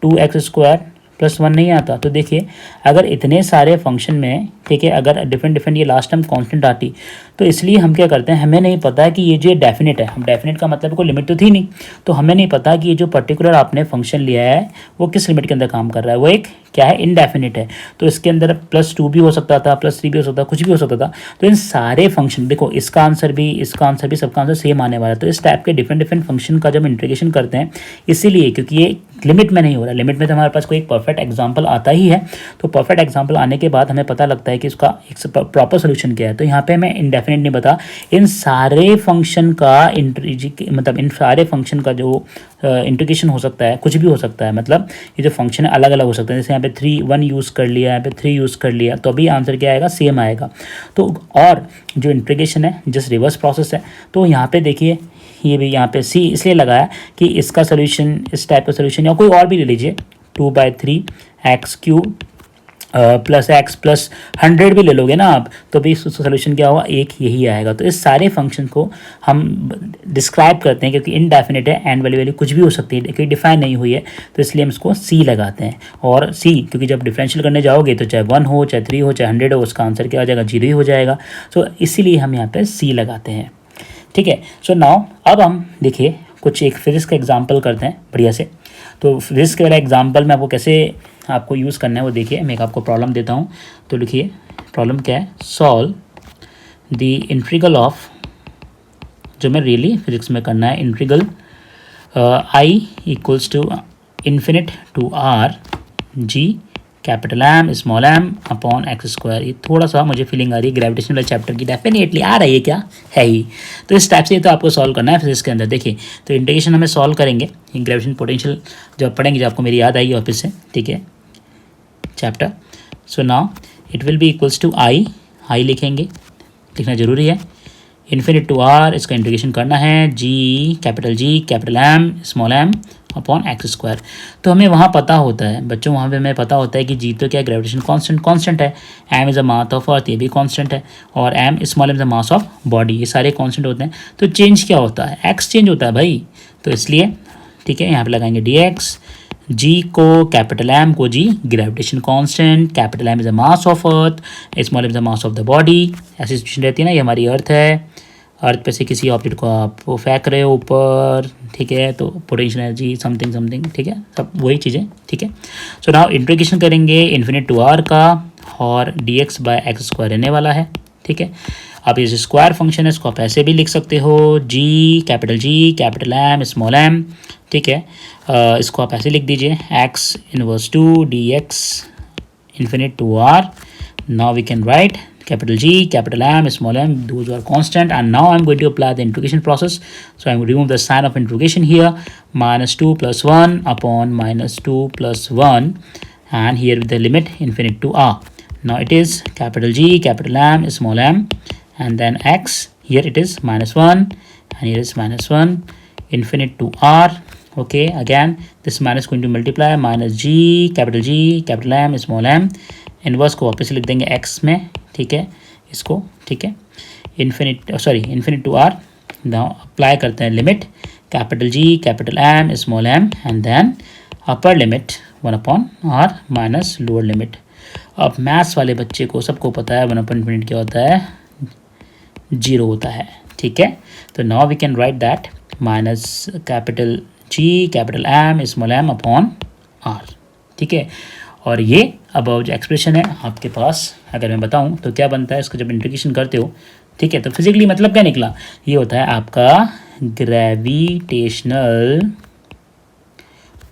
2x² प्लस 1 नहीं आता। तो देखिए अगर इतने सारे फंक्शन में, ठीक है, अगर डिफरेंट डिफरेंट ये लास्ट टाइम कांस्टेंट आती, तो इसलिए हम क्या करते हैं, हमें नहीं पता कि ये जो डेफिनेट है, हम डेफिनेट का मतलब कोई लिमिट तो थी नहीं, तो हमें नहीं पता कि ये जो पर्टिकुलर आपने फंक्शन लिया है वो किस लिमिट के अंदर काम कर रहा है, वो एक क्या है, इनडेफिनेट है। तो इसके अंदर +2 भी हो सकता था, +3 भी हो सकता था, कुछ भी हो सकता था। तो इन सारे फंक्शन, देखो इसका आंसर भी, इसका आंसर भी, सबका आंसर सेम आने वाला है। तो इस टाइप के डिफरेंट डिफरेंट फंक्शन का जब इंटीग्रेशन करते हैं, इसीलिए क्योंकि ये लिमिट में नहीं हो रहा, लिमिट में तो हमारे पास कोई एक परफेक्ट एग्जाम्पल आता ही है। तो परफेक्ट एग्जाम्पल आने के बाद हमें पता लगता है कि इसका एक प्रॉपर सोल्यूशन क्या है। तो यहाँ पे मैं इंडेफिनेट नहीं बता, इन सारे फंक्शन का मतलब इन सारे फंक्शन का जो इंटीग्रेशन हो सकता है, कुछ भी हो सकता है, मतलब ये जो फंक्शन है अलग अलग हो सकते हैं। जैसे यहाँ पे 1 यूज़ कर लिया, यहाँ पे 3 यूज़ कर लिया, तो अभी आंसर क्या आएगा, सेम आएगा। तो और जो इंटीग्रेशन है जस्ट रिवर्स प्रोसेस है। तो यहाँ पे देखिए ये भी यहाँ पे सी इसलिए लगाया कि इसका सोल्यूशन, इस टाइप का सोल्यूशन, या कोई और भी ले लीजिए, 2/3 x³ प्लस x प्लस 100 भी ले लोगे ना आप, तो भी सोल्यूशन क्या होगा, एक यही आएगा। तो इस सारे फंक्शन को हम डिस्क्राइब करते हैं, क्योंकि इनडेफिनेट है, एंड वैल्यू कुछ भी हो सकती है, क्योंकि डिफाइन नहीं हुई है, तो इसलिए हम इसको सी लगाते हैं। और सी क्योंकि जब डिफरेंशियल करने जाओगे तो चाहे 1 हो, चाहे 3 हो, चाहे 100 हो, उसका आंसर क्या आ जाएगा, 0 ही हो जाएगा। तो इसीलिए हम यहाँ पर सी लगाते हैं, ठीक है। सो नाउ अब हम देखिए कुछ एक फिजिक्स का एग्जाम्पल करते हैं बढ़िया से। तो फिजिक्स के वाला एग्जाम्पल में आपको कैसे आपको यूज़ करना है वो देखिए। मैं आपको प्रॉब्लम देता हूँ, तो लिखिए प्रॉब्लम क्या है, सॉल्व द इंटीग्रल ऑफ, जो मैं रियली फिजिक्स में करना है, integral i equals to infinite to r g capital M small m upon x²। ये थोड़ा सा मुझे फीलिंग आ रही है ग्रेविटेशन वाले चैप्टर की, डेफिनेटली आ रही है, क्या है ही। तो इस टाइप से ये तो आपको सॉल्व करना है फिजिक्स के अंदर। देखिए तो इंटीग्रेशन हमें सॉल्व करेंगे, ग्रेविटेशन पोटेंशियल जब पढ़ेंगे, जब आपको मेरी याद आएगी ऑफिस से, ठीक है, chapter. So now it will be equals to I लिखेंगे, लिखना जरूरी है, इन्फिनिट टू r, इसका इंटीग्रेशन करना है, G capital M small m upon x²। तो हमें वहाँ पता होता है बच्चों, वहाँ पे हमें पता होता है कि G तो क्या, ग्रेविटेशन कांस्टेंट है, M is a mass of earth, ये भी कांस्टेंट है, और M small m is a mass of body, ये सारे कांस्टेंट होते हैं। तो चेंज क्या होता है, x चेंज होता है भाई। तो इसलिए ठीक है, यहाँ पे लगाएंगे dx, G को कैपिटल M को G gravitation constant, capital M is a mass of earth, small m is a mass of the body. ऐसी सिचुएशन रहती है ना, ये हमारी अर्थ है, अर्थ पे से किसी ऑब्जेक्ट को आप फेंक रहे हो ऊपर, ठीक है, तो पोटेंशियल एनर्जी समथिंग, ठीक है, सब वही चीज़ें, ठीक है। सो नाउ इंटीग्रेशन करेंगे इन्फिनिट टू r का, और dx/x² रहने वाला है, ठीक है। अब ये स्क्वायर फंक्शन है, इसको आप ऐसे भी लिख सकते हो, G capital M small m, ठीक है। इसको आप ऐसे लिख दीजिए, x inverse to dx infinite to r। Now we can write capital G, capital M, small m, those are constant, and now I'm going to apply the integration process. So I'm going to remove the sign of integration here, -2 + 1 upon -2 + 1, and here with the limit infinite to r. Now it is capital G, capital M, small m, and then x, here it is -1, and here is -1, infinite to r. Okay, again this minus going to multiply, -G, capital M, small m, inverse को वापस लिख देंगे x में, ठीक है, इसको, ठीक है, infinite to r। Now apply करते हैं limit, capital G capital M small m, and then upper limit 1/r minus lower limit. अब मैथ्स वाले बच्चे को सबको पता है 1/∞ क्या होता है, 0 होता है, ठीक है। तो now we can write that minus capital G capital M small m upon r, ठीक है। और ये अबव जो एक्सप्रेशन है आपके पास, अगर मैं बताऊं तो क्या बनता है, इसको जब इंटीग्रेशन करते हो, ठीक है, तो फिजिकली मतलब क्या निकला, ये होता है आपका ग्रेविटेशनल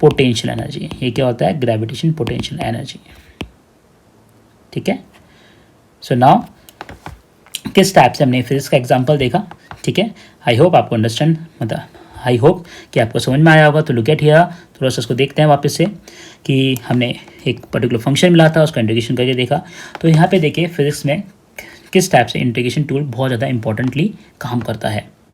पोटेंशियल एनर्जी। ये क्या होता है, ग्रेविटेशन पोटेंशियल एनर्जी, ठीक है। सो नाउ किस टाइप से हमने फिजिक्स का एग्जांपल देखा, ठीक है। आई होप आपको अंडरस्टैंड मतलब आई होप कि आपको समझ में आया होगा। तो लुक एट हियर, थोड़ा सा इसको देखते हैं वापस से कि हमने एक पर्टिकुलर फंक्शन मिला था, उसका इंटीग्रेशन करके देखा। तो यहाँ पे देखिए फिजिक्स में किस टाइप से इंटीग्रेशन टूल बहुत ज़्यादा इंपॉर्टेंटली काम करता है।